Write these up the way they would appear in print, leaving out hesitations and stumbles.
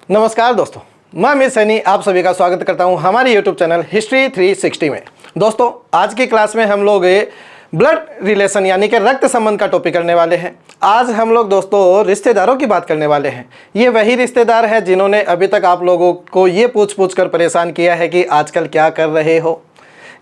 नमस्कार दोस्तों, मैं अमित सैनी आप सभी का स्वागत करता हूं हमारे YouTube चैनल हिस्ट्री 360 में। दोस्तों, आज की क्लास में हम लोग ब्लड रिलेशन यानी कि रक्त संबंध का टॉपिक करने वाले हैं। आज हम लोग दोस्तों रिश्तेदारों की बात करने वाले हैं। ये वही रिश्तेदार हैं जिन्होंने अभी तक आप लोगों को ये पूछ कर परेशान किया है कि आजकल क्या कर रहे हो,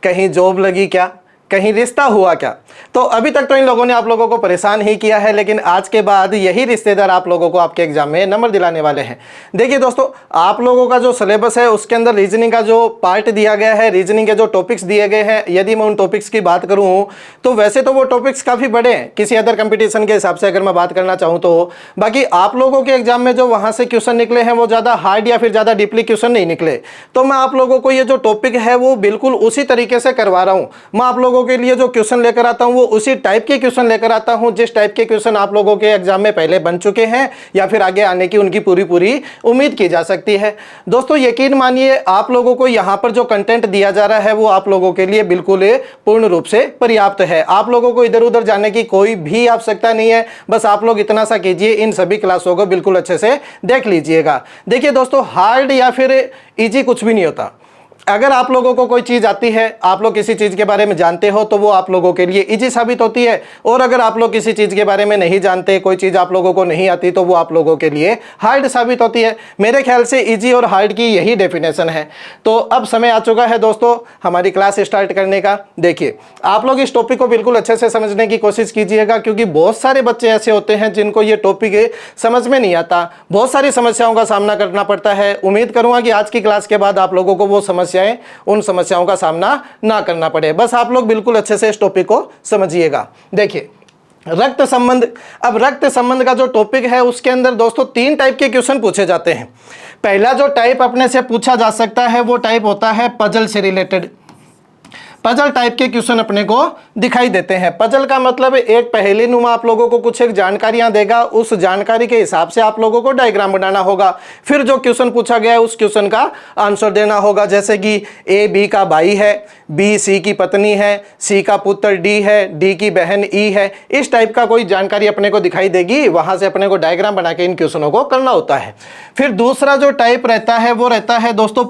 कहीं जॉब लगी क्या, कहीं रिश्ता हुआ क्या। तो अभी तक तो इन लोगों ने आप लोगों को परेशान ही किया है, लेकिन आज के बाद यही रिश्तेदार आप लोगों को आपके एग्जाम में नंबर दिलाने वाले हैं। देखिए दोस्तों, आप लोगों का जो सिलेबस है उसके अंदर रीजनिंग का जो पार्ट दिया गया है, रीजनिंग के जो टॉपिक्स दिए गए हैं, यदि मैं उन टॉपिक्स की बात करूं तो वैसे तो वो टॉपिक्स काफ़ी बड़े हैं किसी अदर कंपटीशन के हिसाब से अगर मैं बात करना चाहूँ तो। बाकी आप लोगों के एग्जाम में जो वहाँ से क्वेश्चन निकले हैं वो ज़्यादा हार्ड या फिर ज़्यादा डीपली क्वेश्चन नहीं निकले। तो मैं आप लोगों को ये जो टॉपिक है वो बिल्कुल उसी तरीके से करवा रहा हूँ। मैं आप लोगों के लिए जो क्वेश्चन लेकर आता हूं वो उसी टाइप के क्वेश्चन लेकर आता हूं जिस टाइप के क्वेश्चन आप लोगों के एग्जाम में पहले बन चुके हैं या फिर आगे आने की उनकी पूरी उम्मीद की जा सकती है। दोस्तों, यकीन मानिए आप लोगों को यहां पर जो कंटेंट दिया जा रहा है वो आप लोगों के लिए बिल्कुल पूर्ण रूप से पर्याप्त है। आप लोगों को इधर उधर जाने की कोई भी आवश्यकता नहीं है। बस आप लोग इतना सा कीजिए, इन सभी क्लासों को बिल्कुल अच्छे से देख लीजिएगा। देखिए दोस्तों, हार्ड या फिर इजी कुछ भी नहीं होता। अगर आप लोगों को कोई चीज़ आती है, आप लोग किसी चीज़ के बारे में जानते हो तो वो आप लोगों के लिए इजी साबित होती है, और अगर आप लोग किसी चीज़ के बारे में नहीं जानते, कोई चीज़ आप लोगों को नहीं आती तो वो आप लोगों के लिए हार्ड साबित होती है। मेरे ख्याल से इजी और हार्ड की यही डेफिनेशन है। तो अब समय आ चुका है दोस्तों हमारी क्लास स्टार्ट करने का। देखिए, आप लोग इस टॉपिक को बिल्कुल अच्छे से समझने की कोशिश कीजिएगा, क्योंकि बहुत सारे बच्चे ऐसे होते हैं जिनको ये टॉपिक समझ में नहीं आता, बहुत सारी समस्याओं का सामना करना पड़ता है। उम्मीद करूँगा कि आज की क्लास के बाद आप लोगों को वो उन समस्याओं का सामना ना करना पड़े। बस आप लोग बिल्कुल अच्छे से इस टॉपिक को समझिएगा। देखिए, रक्त संबंध। अब रक्त संबंध का जो टॉपिक है उसके अंदर दोस्तों 3 टाइप के क्वेश्चन पूछे जाते हैं। पहला जो टाइप अपने से पूछा जा सकता है वो टाइप होता है पजल से रिलेटेड। पजल टाइप के क्वेश्चन अपने को दिखाई देते हैं। पजल का मतलब एक पहेली नुमा आप लोगों को कुछ एक जानकारियां देगा, उस जानकारी के हिसाब से आप लोगों को डायग्राम बनाना होगा, फिर जो क्वेश्चन पूछा गया है उस क्वेश्चन का आंसर देना होगा। जैसे कि ए बी का भाई है, बी सी की पत्नी है, सी का पुत्र डी है, डी की बहन ई है। इस टाइप का कोई जानकारी अपने को दिखाई देगी, वहां से अपने को डायग्राम बना के इन क्वेश्चनों को करना होता है। फिर दूसरा जो टाइप रहता है वो रहता है दोस्तों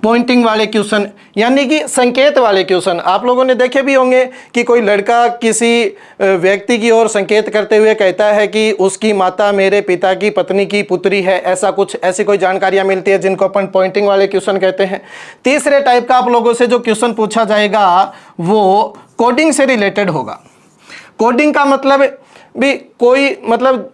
पॉइंटिंग वाले क्वेश्चन, यानी कि संकेत वाले क्वेश्चन। आप लोगों ने देखे भी होंगे कि कोई लड़का किसी व्यक्ति की ओर संकेत करते हुए कहता है कि उसकी माता मेरे पिता की पत्नी की पुत्री है, ऐसा कुछ, ऐसी कोई जानकारियां मिलती है जिनको अपन पॉइंटिंग वाले क्वेश्चन कहते हैं। तीसरे टाइप का आप लोगों से जो क्वेश्चन पूछा जाएगा वो कोडिंग से रिलेटेड होगा। कोडिंग का मतलब भी कोई मतलब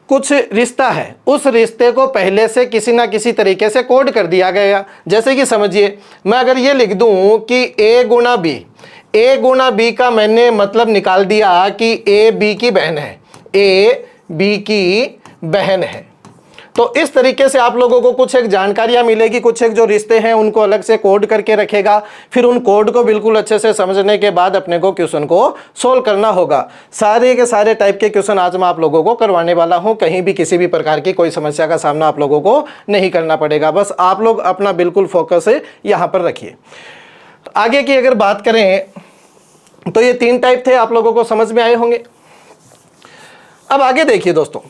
कुछ रिश्ता है, उस रिश्ते को पहले से किसी ना किसी तरीके से कोड कर दिया गया। जैसे कि समझिए, मैं अगर ये लिख दूं कि ए गुना बी का मैंने मतलब निकाल दिया कि ए बी की बहन है, ए बी की बहन है। तो इस तरीके से आप लोगों को कुछ एक जानकारियां मिलेगी, कुछ एक जो रिश्ते हैं उनको अलग से कोड करके रखेगा। फिर उन कोड को बिल्कुल अच्छे से समझने के बाद अपने को क्वेश्चन को सोल्व करना होगा। सारे के सारे टाइप के क्वेश्चन आज मैं आप लोगों को करवाने वाला हूं। कहीं भी किसी भी प्रकार की कोई समस्या का सामना आप लोगों को नहीं करना पड़ेगा। बस आप लोग अपना बिल्कुल फोकस यहाँ पर रखिए। आगे की अगर बात करें तो ये 3 टाइप थे, आप लोगों को समझ में आए होंगे। अब आगे देखिए दोस्तों,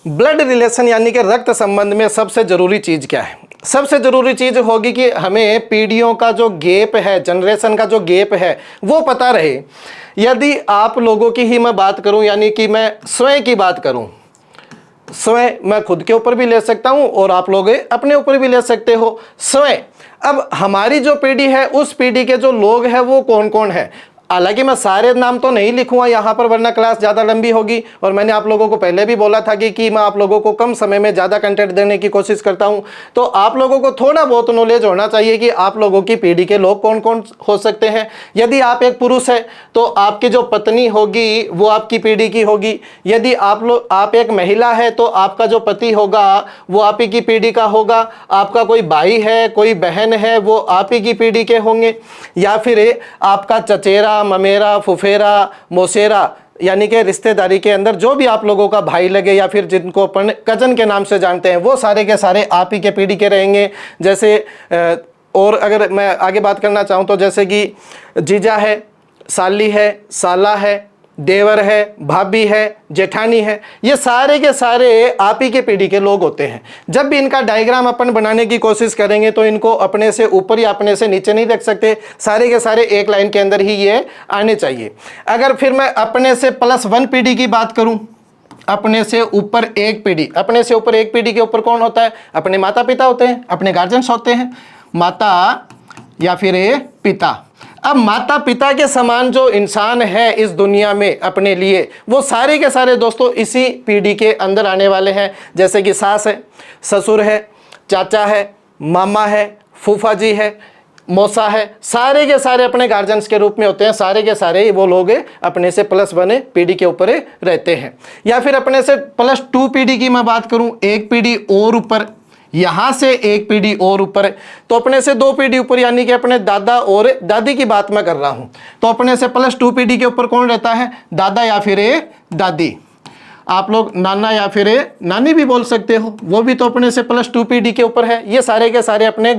ब्लड रिलेशन यानी कि रक्त संबंध में सबसे जरूरी चीज क्या है? सबसे जरूरी चीज होगी कि हमें पीढ़ियों का जो गैप है, जनरेशन का जो गैप है वो पता रहे। यदि आप लोगों की ही मैं बात करूं, यानी कि मैं स्वयं की बात करूं, स्वयं मैं खुद के ऊपर भी ले सकता हूं और आप लोग अपने ऊपर भी ले सकते हो। स्वयं, अब हमारी जो पीढ़ी है उस पीढ़ी के जो लोग हैं वो कौन कौन है? हालांकि मैं सारे नाम तो नहीं लिखूंगा यहाँ पर, वरना क्लास ज़्यादा लंबी होगी। और मैंने आप लोगों को पहले भी बोला था कि मैं आप लोगों को कम समय में ज़्यादा कंटेंट देने की कोशिश करता हूँ। तो आप लोगों को थोड़ा बहुत नॉलेज होना चाहिए कि आप लोगों की पीढ़ी के लोग कौन कौन हो सकते हैं। यदि आप एक पुरुष है तो आपकी जो पत्नी होगी वो आपकी पीढ़ी की होगी। यदि आप एक महिला है तो आपका जो पति होगा वो आप ही की पीढ़ी का होगा। आपका कोई भाई है, कोई बहन है, वो आप ही की पीढ़ी के होंगे। या फिर आपका चचेरा, ममेरा, फुफेरा, मौसेरा, यानी कि रिश्तेदारी के अंदर जो भी आप लोगों का भाई लगे या फिर जिनको अपन कजन के नाम से जानते हैं वो सारे के सारे आप ही के पीढ़ी के रहेंगे। जैसे और अगर मैं आगे बात करना चाहूँ तो जैसे कि जीजा है, साली है, साला है, देवर है, भाभी है, जेठानी है, ये सारे के सारे आप ही के पीढ़ी के लोग होते हैं। जब भी इनका डायग्राम अपन बनाने की कोशिश करेंगे तो इनको अपने से ऊपर या अपने से नीचे नहीं रख सकते, सारे के सारे एक लाइन के अंदर ही ये आने चाहिए। अगर फिर मैं अपने से +1 पीढ़ी की बात करूं, अपने से ऊपर एक पीढ़ी, अपने से ऊपर एक पीढ़ी के ऊपर कौन होता है? अपने माता पिता होते हैं, अपने गार्जियंस होते हैं, माता या फिर पिता। अब माता पिता के समान जो इंसान है इस दुनिया में अपने लिए, वो सारे के सारे दोस्तों इसी पीढ़ी के अंदर आने वाले हैं। जैसे कि सास है, ससुर है, चाचा है, मामा है, फूफा जी है, मौसा है, सारे के सारे अपने गार्जियंस के रूप में होते हैं। सारे के सारे वो लोग अपने से +1 पीढ़ी के ऊपर रहते हैं। या फिर अपने से +2 पीढ़ी की मैं बात करूं, एक पीढ़ी और ऊपर, यहां से एक पीढ़ी और ऊपर, तो अपने से 2 पीढ़ी ऊपर, यानी कि अपने दादा और दादी की बात मैं कर रहा हूं। तो अपने से +2 पीढ़ी के ऊपर कौन रहता है? दादा या फिर दादी। आप लोग नाना या फिर नानी भी बोल सकते हो, वो भी तो अपने से +2 पीढ़ी के ऊपर है। ये सारे के सारे अपने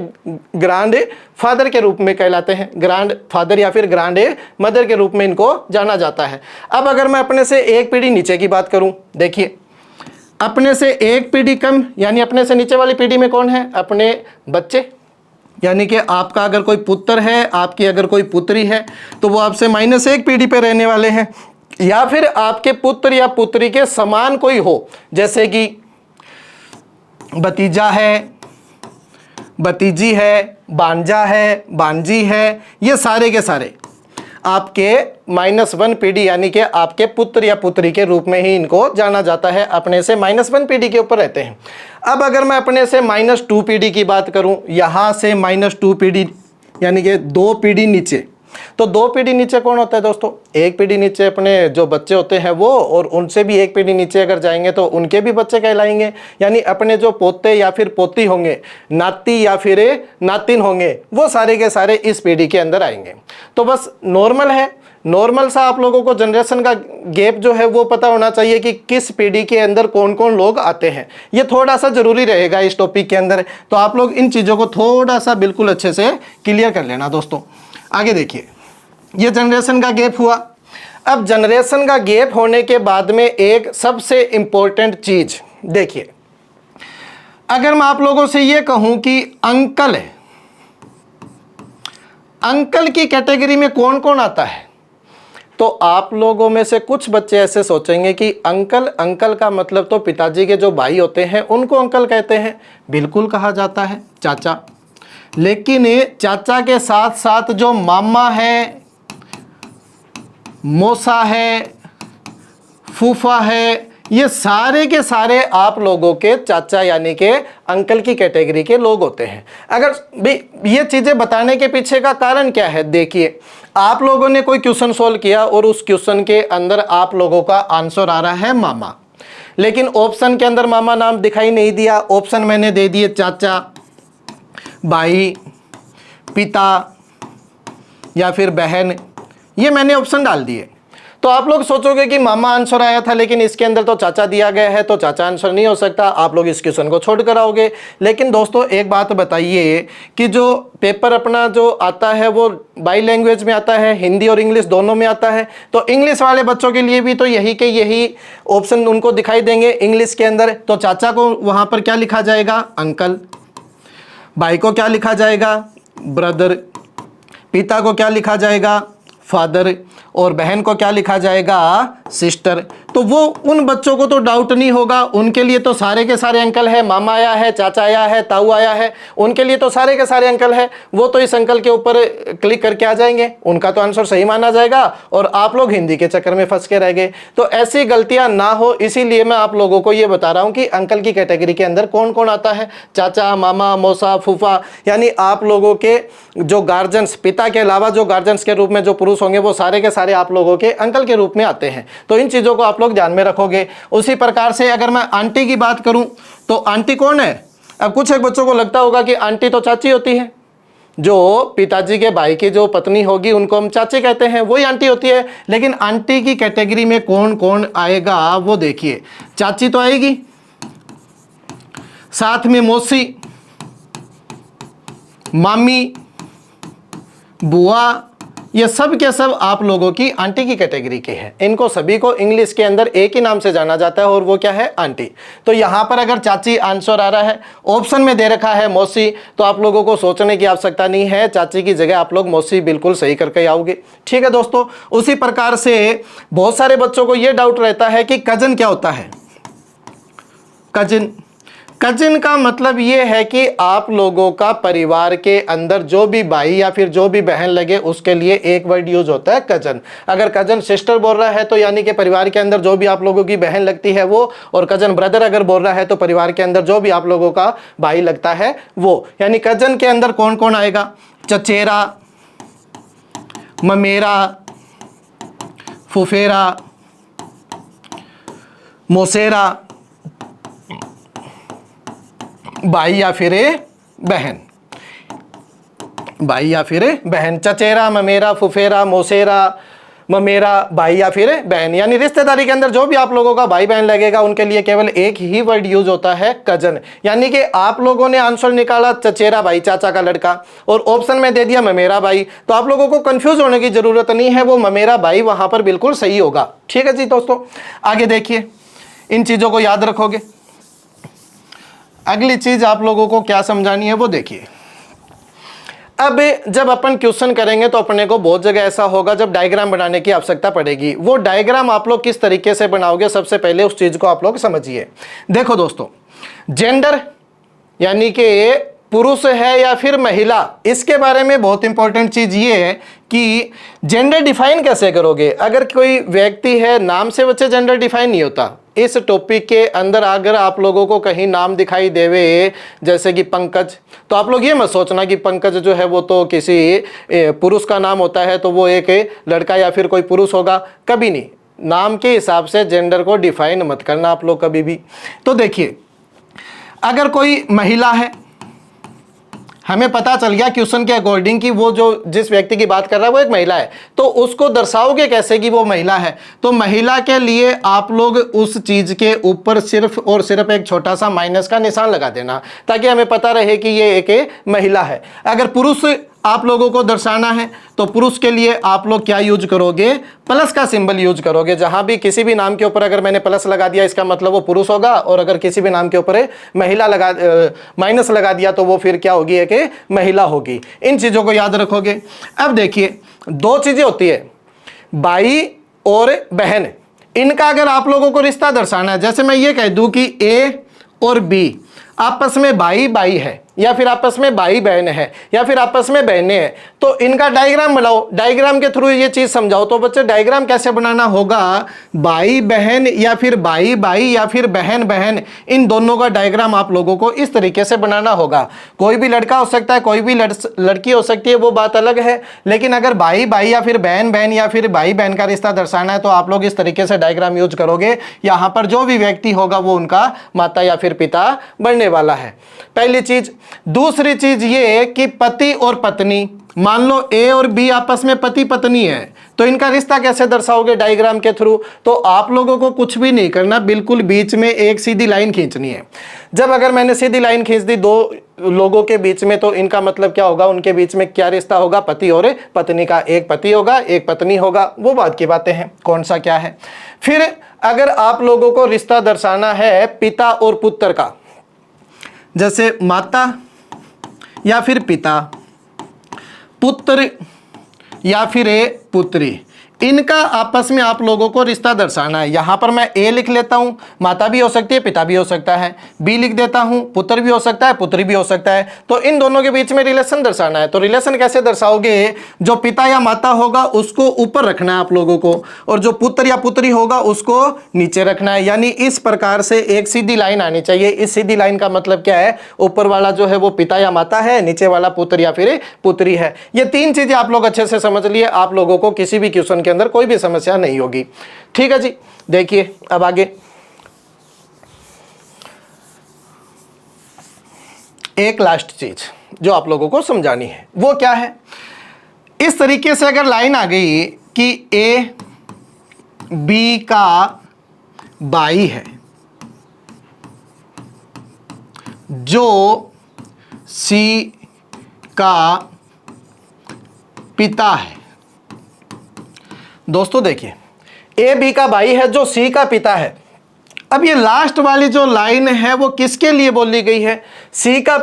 ग्रांड फादर के रूप में कहलाते हैं, ग्रांड फादर या फिर ग्रांड मदर के रूप में इनको जाना जाता है। अब अगर मैं अपने से एक पीढ़ी नीचे की बात करूं, देखिए अपने से एक पीढ़ी कम, यानी अपने से नीचे वाली पीढ़ी में कौन है? अपने बच्चे, यानी कि आपका अगर कोई पुत्र है, आपकी अगर कोई पुत्री है, तो वो आपसे -1 पीढ़ी पे रहने वाले हैं। या फिर आपके पुत्र या पुत्री के समान कोई हो, जैसे कि भतीजा है, भतीजी है, भांजा है, भांजी है, ये सारे के सारे आपके -1 पीढ़ी, यानी कि आपके पुत्र या पुत्री के रूप में ही इनको जाना जाता है। अपने से -1 पीढ़ी के ऊपर रहते हैं। अब अगर मैं अपने से -2 पीढ़ी की बात करूं, यहां से -2 पीढ़ी, यानी कि 2 पीढ़ी नीचे, तो 2 पीढ़ी नीचे कौन होता है दोस्तों? एक पीढ़ी नीचे अपने जो बच्चे होते हैं वो, और उनसे भी एक पीढ़ी नीचे अगर जाएंगे तो उनके भी बच्चे कहलाएंगे। यानी अपने जो पोते या फिर पोती होंगे, नाती या फिर नातिन होंगे, वो सारे के सारे इस पीढ़ी के अंदर आएंगे। तो बस नॉर्मल है, नॉर्मल सा आप लोगों को जनरेशन का गैप जो है वो पता होना चाहिए कि किस पीढ़ी के अंदर कौन कौन लोग आते हैं। ये थोड़ा सा जरूरी रहेगा इस टॉपिक के अंदर, तो आप लोग इन चीज़ों को थोड़ा सा बिल्कुल अच्छे से क्लियर कर लेना दोस्तों। आगे देखिए, ये जनरेशन का गैप हुआ। अब जनरेशन का गैप होने के बाद में एक सबसे इंपॉर्टेंट चीज देखिए, अगर मैं आप लोगों से ये कहूं कि अंकल है, अंकल की कैटेगरी में कौन कौन आता है, तो आप लोगों में से कुछ बच्चे ऐसे सोचेंगे कि अंकल, अंकल का मतलब तो पिताजी के जो भाई होते हैं उनको अंकल कहते हैं। बिल्कुल कहा जाता है चाचा, लेकिन चाचा के साथ साथ जो मामा है, मौसा है, फूफा है, ये सारे के सारे आप लोगों के चाचा यानी के अंकल की कैटेगरी के लोग होते हैं। अगर भी ये चीज़ें बताने के पीछे का कारण क्या है, देखिए आप लोगों ने कोई क्वेश्चन सॉल्व किया और उस क्वेश्चन के अंदर आप लोगों का आंसर आ रहा है मामा, लेकिन ऑप्शन के अंदर मामा नाम दिखाई नहीं दिया। ऑप्शन मैंने दे दिए चाचा, भाई, पिता या फिर बहन, ये मैंने ऑप्शन डाल दिए। तो आप लोग सोचोगे कि मामा आंसर आया था, लेकिन इसके अंदर तो चाचा दिया गया है, तो चाचा आंसर नहीं हो सकता, आप लोग इस क्वेश्चन को छोड़ कर आओगे। लेकिन दोस्तों एक बात बताइए कि जो पेपर अपना जो आता है वो बाई लैंग्वेज में आता है, हिंदी और इंग्लिश दोनों में आता है। तो इंग्लिश वाले बच्चों के लिए भी तो यही के यही ऑप्शन उनको दिखाई देंगे इंग्लिश के अंदर। तो चाचा को वहाँ पर क्या लिखा जाएगा? अंकल। भाई को क्या लिखा जाएगा? ब्रदर। पिता को क्या लिखा जाएगा? फादर। और बहन को क्या लिखा जाएगा? सिस्टर। तो वो उन बच्चों को तो डाउट नहीं होगा, उनके लिए तो सारे के सारे अंकल है, मामा आया है, चाचा आया है, ताऊ आया है, उनके लिए तो सारे के सारे अंकल है। वो तो इस अंकल के ऊपर क्लिक करके आ जाएंगे, उनका तो आंसर सही माना जाएगा और आप लोग हिंदी के चक्कर में फंस के रह गए। तो ऐसी गलतियां ना हो, इसीलिए मैं आप लोगों को ये बता रहा हूं कि अंकल की कैटेगरी के अंदर कौन कौन आता है। चाचा, मामा, मौसा, फूफा, यानी आप लोगों के जो गार्जियंस, पिता के अलावा जो गार्जियंस के रूप में जो पुरुष होंगे वो सारे के सारे आप लोगों के अंकल के रूप में आते हैं। तो इन चीज़ों को आप लोग ध्यान में रखोगे। उसी प्रकार से अगर मैं आंटी की बात करूं तो आंटी कौन है? अब कुछ एक बच्चों को लगता होगा कि आंटी तो चाची होती है, जो पिताजी के भाई की जो पत्नी होगी उनको हम चाची कहते हैं, वही आंटी होती है। लेकिन आंटी की कैटेगरी में कौन कौन आएगा वो देखिए। चाची तो आएगी, साथ में मौसी, मामी, बुआ, ये सब के सब आप लोगों की आंटी की कैटेगरी के हैं। इनको सभी को इंग्लिश के अंदर एक ही नाम से जाना जाता है और वो क्या है, आंटी। तो यहाँ पर अगर चाची आंसर आ रहा है, ऑप्शन में दे रखा है मौसी, तो आप लोगों को सोचने की आवश्यकता नहीं है, चाची की जगह आप लोग मौसी बिल्कुल सही करके आओगे। ठीक है दोस्तों, उसी प्रकार से बहुत सारे बच्चों को ये डाउट रहता है कि कजन क्या होता है। कजिन का मतलब ये है कि आप लोगों का परिवार के अंदर जो भी भाई या फिर जो भी बहन लगे उसके लिए एक वर्ड यूज होता है कजन। अगर कजन सिस्टर बोल रहा है तो यानी कि परिवार के अंदर जो भी आप लोगों की बहन लगती है वो, और कजन ब्रदर अगर बोल रहा है तो परिवार के अंदर जो भी आप लोगों का भाई लगता है वो। यानी कजन के अंदर कौन कौन आएगा, चचेरा, ममेरा, फुफेरा, मौसेरा, भाई या फिर बहन, भाई या फिर बहन, चचेरा, ममेरा, फुफेरा, मौसेरा, ममेरा, भाई या फिर बहन। यानी रिश्तेदारी के अंदर जो भी आप लोगों का भाई बहन लगेगा उनके लिए केवल एक ही वर्ड यूज होता है कजन। यानी कि आप लोगों ने आंसर निकाला चचेरा भाई, चाचा का लड़का, और ऑप्शन में दे दिया ममेरा भाई, तो आप लोगों को कंफ्यूज होने की जरूरत नहीं है, वो ममेरा भाई वहां पर बिल्कुल सही होगा। ठीक है जी दोस्तों, आगे देखिए, इन चीजों को याद रखोगे। अगली चीज आप लोगों को क्या समझानी है वो देखिए। अब जब अपन क्वेश्चन करेंगे तो अपने को बहुत जगह ऐसा होगा जब डायग्राम बनाने की आवश्यकता पड़ेगी। वो डायग्राम आप लोग किस तरीके से बनाओगे, सबसे पहले उस चीज को आप लोग समझिए। देखो दोस्तों, जेंडर यानी कि पुरुष है या फिर महिला, इसके बारे में बहुत इंपॉर्टेंट चीज ये है कि जेंडर डिफाइन कैसे करोगे। अगर कोई व्यक्ति है, नाम से बच्चे जेंडर डिफाइन नहीं होता। इस टॉपिक के अंदर अगर आप लोगों को कहीं नाम दिखाई देवे जैसे कि पंकज, तो आप लोग ये मत सोचना कि पंकज जो है वो तो किसी पुरुष का नाम होता है, तो वो एक लड़का या फिर कोई पुरुष होगा, कभी नहीं। नाम के हिसाब से जेंडर को डिफाइन मत करना आप लोग कभी भी। तो देखिए, अगर कोई महिला है, हमें पता चल गया क्वेश्चन के अकॉर्डिंग कि वो जो जिस व्यक्ति की बात कर रहा है वो एक महिला है, तो उसको दर्शाओगे कैसे कि वो महिला है। तो महिला के लिए आप लोग उस चीज के ऊपर सिर्फ और सिर्फ एक छोटा सा माइनस का निशान लगा देना, ताकि हमें पता रहे कि ये एक महिला है। अगर पुरुष आप लोगों को दर्शाना है तो पुरुष के लिए आप लोग क्या यूज करोगे, प्लस का सिंबल यूज करोगे। जहां भी किसी भी नाम के ऊपर अगर मैंने प्लस लगा दिया इसका मतलब वो पुरुष होगा, और अगर किसी भी नाम के ऊपर महिला माइनस लगा दिया तो वो फिर क्या होगी, एक महिला होगी। इन चीजों को याद रखोगे। अब देखिए, दो चीजें होती है, भाई और बहन। इनका अगर आप लोगों को रिश्ता दर्शाना है, जैसे मैं ये कह दूं कि ए और बी आपस में भाई भाई है, या फिर आपस में भाई बहन है, या फिर आपस में बहनें हैं, तो इनका डायग्राम बनाओ। डायग्राम के थ्रू ये चीज समझाओ। तो बच्चे डायग्राम कैसे बनाना होगा, भाई बहन या फिर भाई भाई या फिर बहन बहन, इन दोनों का डायग्राम आप लोगों को इस तरीके से बनाना होगा। कोई भी लड़का हो सकता है, कोई भी लड़की हो सकती है, वो बात अलग है, लेकिन अगर भाई भाई या फिर बहन बहन या फिर भाई बहन का रिश्ता दर्शाना है तो आप लोग इस तरीके से डायग्राम यूज करोगे। यहां पर जो भी व्यक्ति होगा वो उनका माता या फिर पिता बनने वाला है, पहली चीज। दूसरी चीज ये कि पति और पत्नी, मान लो ए और बी आपस में पति पत्नी है, तो इनका रिश्ता कैसे दर्शाओगे डायग्राम के थ्रू। तो आप लोगों को कुछ भी नहीं करना, बिल्कुल बीच में एक सीधी लाइन खींचनी है। जब अगर मैंने सीधी लाइन खींच दी दो लोगों के बीच में, तो इनका मतलब क्या होगा, उनके बीच में क्या रिश्ता होगा, पति और पत्नी का। एक पति होगा, एक पत्नी होगा, वो बात की बातें हैं, कौन सा क्या है। फिर अगर आप लोगों को रिश्ता दर्शाना है पिता और पुत्र का, जैसे माता या फिर पिता, पुत्र या फिर पुत्री, इनका आपस में आप लोगों को रिश्ता दर्शाना है। यहां पर मैं ए लिख लेता हूं, माता भी हो सकती है, पिता भी हो सकता है। बी लिख देता हूं, पुत्र भी हो सकता है, पुत्री भी हो सकता है। तो इन दोनों के बीच में रिलेशन दर्शाना है। तो रिलेशन कैसे दर्शाओगे, जो पिता या माता होगा उसको ऊपर रखना है आप लोगों को, और जो पुत्र या पुत्री होगा उसको नीचे रखना है। यानी इस प्रकार से एक सीधी लाइन आनी चाहिए। इस सीधी लाइन का मतलब क्या है, ऊपर वाला जो है वो पिता या माता है, नीचे वाला पुत्र या फिर पुत्री है। ये तीन चीजें आप लोग अच्छे से समझ लिए, आप लोगों को किसी भी क्वेश्चन के अंदर कोई भी समस्या नहीं होगी। ठीक है जी, देखिए अब आगे एक लास्ट चीज जो आप लोगों को समझानी है वो क्या है। इस तरीके से अगर लाइन आ गई कि ए बी का भाई है, जो सी का पिता है, दोस्तों देखिए, ए बी का भाई है जो सी का पिता है। अब ये लास्ट वाली जो लाइन है वो किसके लिए बोली गई है? सी का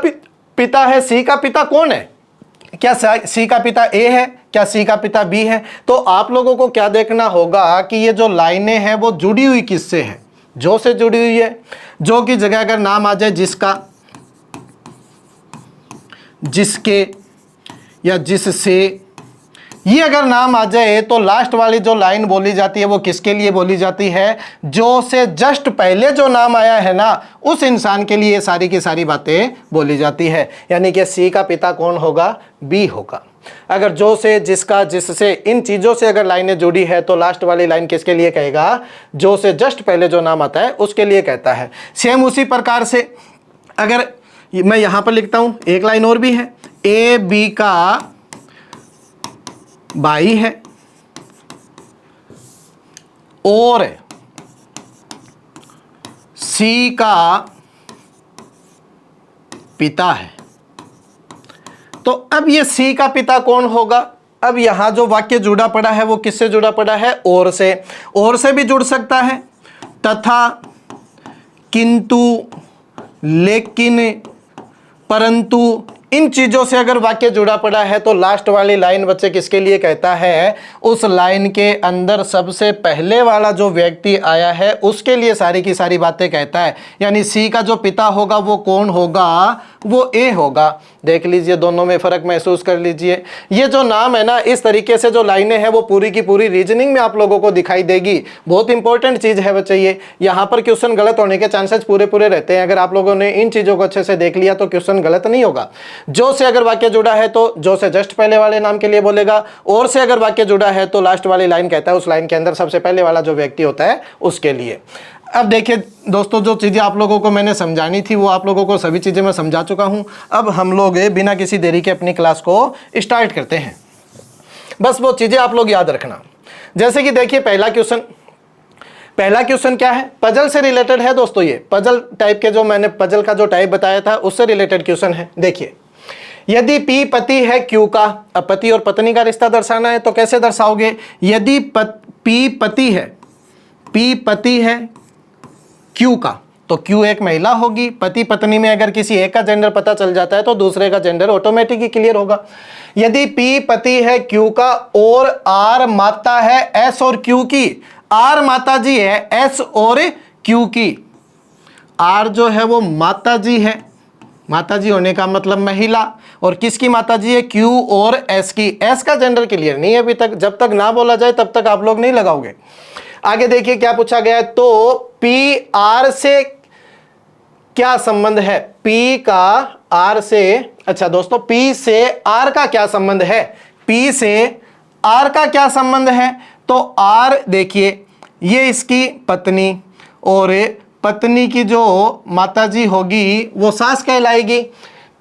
पिता है। सी का पिता कौन है? क्या सी का पिता ए है? क्या सी का पिता बी है? तो आप लोगों को क्या देखना होगा कि ये जो लाइनें हैं वो जुड़ी हुई किससे है? जो से जुड़ी हुई है। जो की जगह अगर नाम आ जाए जिसका, जिसके या जिससे, ये अगर नाम आ जाए तो लास्ट वाली जो लाइन बोली जाती है वो किसके लिए बोली जाती है? जो से जस्ट पहले जो नाम आया है ना, उस इंसान के लिए सारी की सारी बातें बोली जाती है। यानी कि सी का पिता कौन होगा? बी होगा। अगर जो से, जिसका, जिससे, इन चीज़ों से अगर लाइनें जुड़ी है तो लास्ट वाली लाइन किसके लिए कहेगा? जो से जस्ट पहले जो नाम आता है उसके लिए कहता है। सेम उसी प्रकार से अगर मैं यहां पर लिखता हूं, एक लाइन और भी है, ए बी का भाई है और सी का पिता है। तो अब ये सी का पिता कौन होगा? अब यहां जो वाक्य जुड़ा पड़ा है वो किससे जुड़ा पड़ा है? और से। और से भी जुड़ सकता है, तथा, किंतु, लेकिन, परंतु, इन चीजों से अगर वाक्य जुड़ा पड़ा है तो लास्ट वाली लाइन बच्चे किसके लिए कहता है? उस लाइन के अंदर सबसे पहले वाला जो व्यक्ति आया है उसके लिए सारी की सारी बातें कहता है। यानी सी का जो पिता होगा वो कौन होगा? वो ए होगा। देख लीजिए, दोनों में फर्क महसूस कर लीजिए। ये जो नाम है ना, इस तरीके से जो लाइनें हैं वो पूरी की पूरी रीजनिंग में आप लोगों को दिखाई देगी। बहुत इंपॉर्टेंट चीज है बच्चे ये। यहाँ पर क्वेश्चन गलत होने के चांसेस पूरे पूरे रहते हैं। अगर आप लोगों ने इन चीजों को अच्छे से देख लिया तो क्वेश्चन गलत नहीं होगा। जो से अगर वाक्य जुड़ा है तो जो से जस्ट पहले वाले नाम के लिए बोलेगा। और से अगर वाक्य जुड़ा है तो लास्ट वाली लाइन कहता है उस लाइन के अंदर सबसे पहले वाला जो व्यक्ति होता है उसके लिए। अब देखिए दोस्तों, जो चीज़ें आप लोगों को मैंने समझानी थी वो आप लोगों को सभी चीज़ें मैं समझा चुका हूं। अब हम लोग बिना किसी देरी के अपनी क्लास को स्टार्ट करते हैं। बस वो चीज़ें आप लोग याद रखना। जैसे कि देखिए, पहला क्वेश्चन क्या है? पजल से रिलेटेड है दोस्तों। ये पजल टाइप के, जो मैंने पजल का जो टाइप बताया था उससे रिलेटेड क्वेश्चन है। देखिए, यदि पी पति है क्यू का, अब पति और पत्नी का रिश्ता दर्शाना है तो कैसे दर्शाओगे? यदि पी पति है क्यू का, तो क्यू एक महिला होगी। पति पत्नी में अगर किसी एक का जेंडर पता चल जाता है तो दूसरे का जेंडर ऑटोमेटिक ही क्लियर होगा। यदि पी पति है क्यू का और आर माता है एस और क्यू की, आर माता जी है एस और क्यू की, आर जो है वो माता जी है, माता जी होने का मतलब महिला, और किसकी माता जी है? क्यू और एस की। एस का जेंडर क्लियर नहीं है अभी तक, जब तक ना बोला जाए तब तक आप लोग नहीं लगाओगे। आगे देखिए क्या पूछा गया है, तो पी आर से क्या संबंध है? पी का आर से, अच्छा दोस्तों, पी से आर का क्या संबंध है? पी से आर का क्या संबंध है? तो आर देखिए, ये इसकी पत्नी और पत्नी की जो माताजी होगी वो सास कहलाएगी।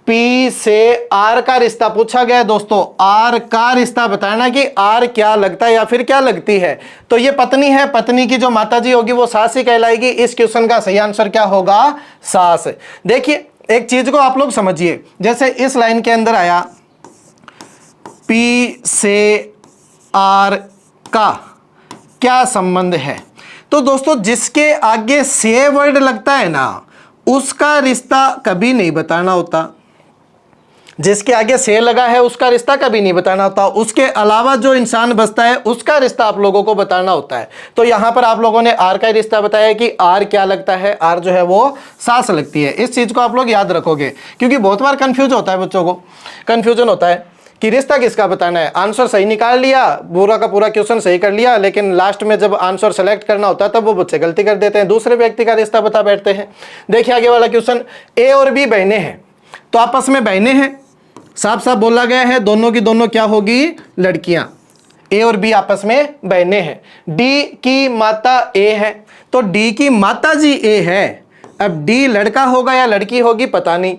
पी से आर का रिश्ता पूछा गया है दोस्तों। आर का रिश्ता बताना कि आर क्या लगता है या फिर क्या लगती है। तो ये पत्नी है, पत्नी की जो माताजी होगी वो सास ही कहलाएगी। इस क्वेश्चन का सही आंसर क्या होगा? सास। देखिए एक चीज को आप लोग समझिए, जैसे इस लाइन के अंदर आया पी से आर का क्या संबंध है, तो दोस्तों जिसके आगे से वर्ड लगता है ना उसका रिश्ता कभी नहीं बताना होता। जिसके आगे से लगा है उसका रिश्ता कभी नहीं बताना होता। उसके अलावा जो इंसान बसता है उसका रिश्ता आप लोगों को बताना होता है। तो यहां पर आप लोगों ने आर का रिश्ता बताया कि आर क्या लगता है, आर जो है वो सास लगती है। इस चीज को आप लोग याद रखोगे, क्योंकि बहुत बार कंफ्यूज होता है, बच्चों को कंफ्यूजन होता है कि रिश्ता किसका बताना है। आंसर सही निकाल लिया, पूरा का पूरा क्वेश्चन सही कर लिया, लेकिन लास्ट में जब आंसर सेलेक्ट करना होता है तब वो बच्चे गलती कर देते हैं, दूसरे व्यक्ति का रिश्ता बता बैठते हैं। देखिए आगे वाला क्वेश्चन, ए और बी बहनें हैं, तो आपस में बहनें हैं, साफ साफ बोला गया है दोनों की दोनों क्या होगी? लड़कियां। ए और बी आपस में बहनें हैं। डी की माता ए है, तो डी की माता जी ए है। अब डी लड़का होगा या लड़की होगी पता नहीं।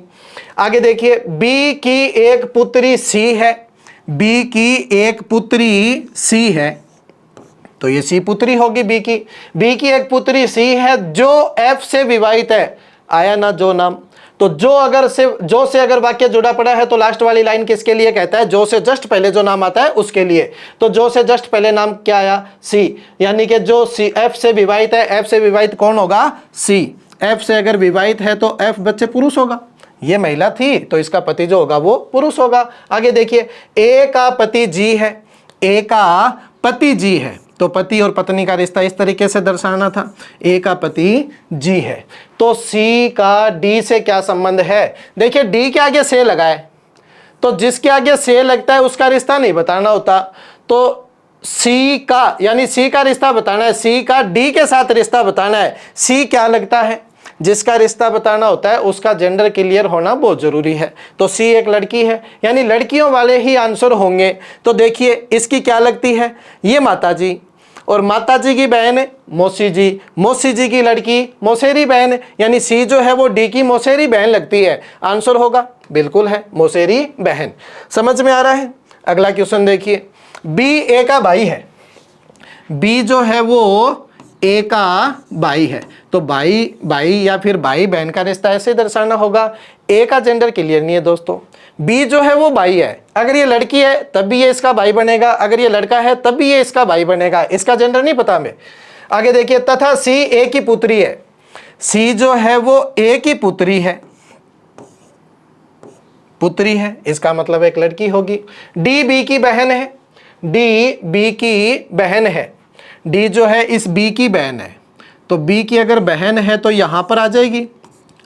आगे देखिए, बी की एक पुत्री सी है, बी की एक पुत्री सी है, तो ये सी पुत्री होगी बी की। बी की एक पुत्री सी है जो एफ से विवाहित है, आया ना जो नाम। तो जो से अगर वाक्य जुड़ा पड़ा है तो लास्ट वाली लाइन किसके लिए कहता है? जो से जस्ट पहले जो नाम आता है उसके लिए। तो जो से जस्ट पहले नाम क्या आया? सी। यानी कि जो सी एफ से विवाहित है, एफ से विवाहित कौन होगा? सी। एफ से अगर विवाहित है तो एफ बच्चे पुरुष होगा। ये महिला थी तो इसका पति जो होगा वो पुरुष होगा। आगे देखिए, ए का पति जी है, ए का पति जी है, तो पति और पत्नी का रिश्ता इस तरीके से दर्शाना था, ए का पति जी है। तो सी का डी से क्या संबंध है? देखिए डी के आगे से लगा है, तो जिसके आगे से लगता है उसका रिश्ता नहीं बताना होता। तो सी का यानी सी का रिश्ता बताना है, सी का डी के साथ रिश्ता बताना है। सी क्या लगता है? जिसका रिश्ता बताना होता है उसका जेंडर क्लियर होना बहुत जरूरी है। तो सी एक लड़की है, यानी लड़कियों वाले ही आंसर होंगे। तो देखिए इसकी क्या लगती है? ये माता जी, और माता जी की बहन है मौसी जी, मौसी जी की लड़की मौसेरी बहन, यानी सी जो है वो डी की मौसेरी बहन लगती है। आंसर होगा बिल्कुल है मौसेरी बहन। समझ में आ रहा है? अगला क्वेश्चन देखिए, बी ए का भाई है, बी जो है वो ए का भाई है, तो भाई भाई या फिर भाई बहन का रिश्ता ऐसे दर्शाना होगा। ए का जेंडर क्लियर नहीं है दोस्तों, बी जो है वो भाई है, अगर ये लड़की है तब भी ये इसका भाई बनेगा, अगर ये लड़का है तब भी ये इसका भाई बनेगा, इसका जेंडर नहीं पता हमें। आगे देखिए, तथा सी ए की पुत्री है, सी जो है वो ए की पुत्री है, पुत्री है, इसका मतलब एक लड़की होगी। डी बी की बहन है, डी बी की बहन है, डी जो है इस बी की बहन है, तो बी की अगर बहन है तो यहां पर आ जाएगी,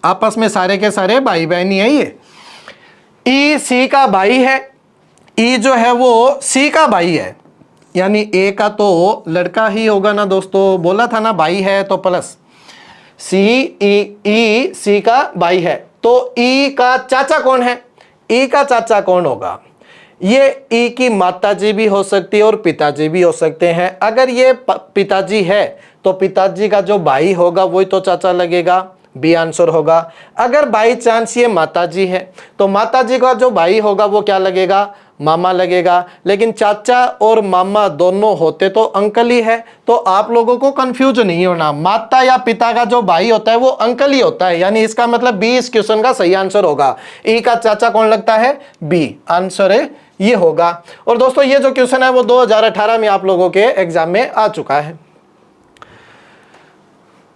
आपस में सारे के सारे भाई बहन ही है ये। ई सी का भाई है, ई जो है वो सी का भाई है, यानी ए का तो लड़का ही होगा ना दोस्तों, बोला था ना भाई है तो प्लस सी, ई सी का भाई है। तो ई का चाचा कौन है? ई का चाचा कौन होगा? ये ई की माताजी भी हो सकती है और पिताजी भी हो सकते हैं। अगर ये पिताजी है तो पिताजी का जो भाई होगा वही तो चाचा लगेगा, बी आंसर होगा। अगर बाई चांस ये माताजी है तो माताजी का जो भाई होगा वो क्या लगेगा? मामा लगेगा। लेकिन चाचा और मामा दोनों होते तो अंकल ही है, तो आप लोगों को कंफ्यूज नहीं होना, माता या पिता का जो भाई होता है वो अंकल ही होता है, यानी इसका मतलब बी इस क्वेश्चन का सही आंसर होगा। ई का चाचा कौन लगता है? बी आंसर है ये होगा। और दोस्तों ये जो क्वेश्चन है वो 2018 में आप लोगों के एग्जाम में आ चुका है।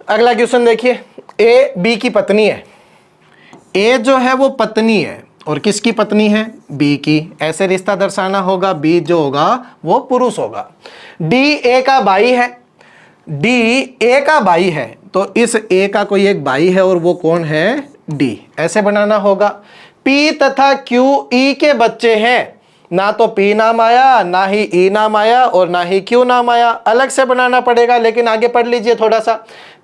अगला क्वेश्चन देखिए, ए बी की पत्नी है, ए जो है वो पत्नी है और किसकी पत्नी है? बी की, ऐसे रिश्ता दर्शाना होगा, बी जो होगा वो पुरुष होगा। डी ए का भाई है, डी ए का भाई है, तो इस ए का कोई एक भाई है और वो कौन है? डी, ऐसे बनाना होगा। पी तथा क्यू ई के बच्चे हैं, ना तो पी नाम आया, ना ही ई नाम आया और ना ही क्यू नाम आया, अलग से बनाना पड़ेगा, लेकिन आगे पढ़ लीजिए थोड़ा सा।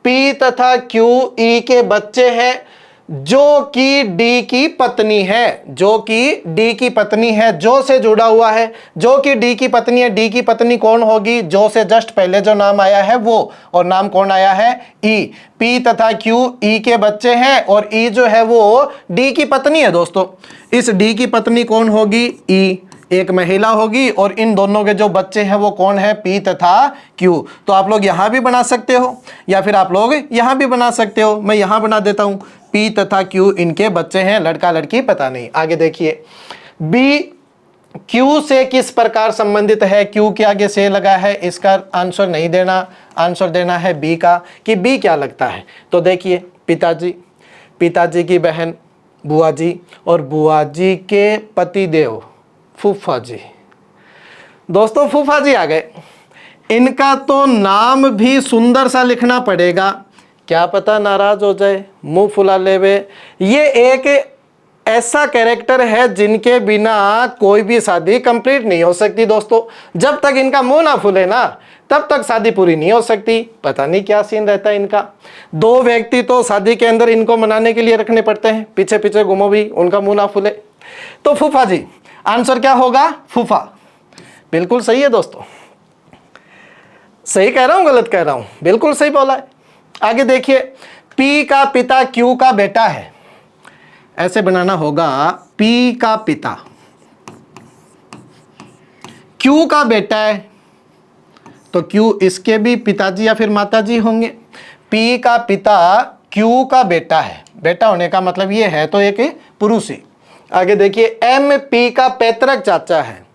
पी तथा क्यू ई के बच्चे हैं जो कि डी की पत्नी है, जो कि डी की पत्नी है, जो से जुड़ा हुआ है, जो कि डी की पत्नी है। डी की पत्नी कौन होगी? जो से जस्ट पहले जो नाम आया है वो, और नाम कौन आया है? ई। पी तथा क्यू ई के बच्चे हैं और ई जो है वो डी की पत्नी है दोस्तों। इस डी की पत्नी कौन होगी? ई, एक महिला होगी, और इन दोनों के जो बच्चे हैं वो कौन है? पी तथा क्यू। तो आप लोग यहां भी बना सकते हो या फिर आप लोग यहां भी बना सकते हो, मैं यहां बना देता हूं, पी तथा क्यू इनके बच्चे हैं, लड़का लड़की पता नहीं। आगे देखिए, बी क्यू से किस प्रकार संबंधित है? क्यू के आगे से लगा है, इसका आंसर नहीं देना, आंसर देना है बी का, कि बी क्या लगता है। तो देखिए, पिताजी, पिताजी की बहन बुआ जी, और बुआ जी के पतिदेव फूफा जी। दोस्तों फूफा जी आ गए, इनका तो नाम भी सुंदर सा लिखना पड़ेगा, क्या पता नाराज हो जाए, मुंह फुला लेवे। ये एक ऐसा कैरेक्टर है जिनके बिना कोई भी शादी कंप्लीट नहीं हो सकती दोस्तों। जब तक इनका मुंह ना फूले ना तब तक शादी पूरी नहीं हो सकती। पता नहीं क्या सीन रहता है इनका। दो व्यक्ति तो शादी के अंदर इनको मनाने के लिए रखने पड़ते हैं, पीछे पीछे घूमो भी उनका मुंह ना फूले। तो फूफा जी, आंसर क्या होगा? फूफा। बिल्कुल सही है दोस्तों, सही कह रहा हूं गलत कह रहा हूं? बिल्कुल सही बोला है। आगे देखिए, पी का पिता क्यू का बेटा है, ऐसे बनाना होगा, पी का पिता क्यू का बेटा है, तो क्यू इसके भी पिताजी या फिर माताजी होंगे। पी का पिता क्यू का बेटा है, बेटा होने का मतलब ये है तो एक पुरुष ही। आगे देखिए MP का पैतृक चाचा है।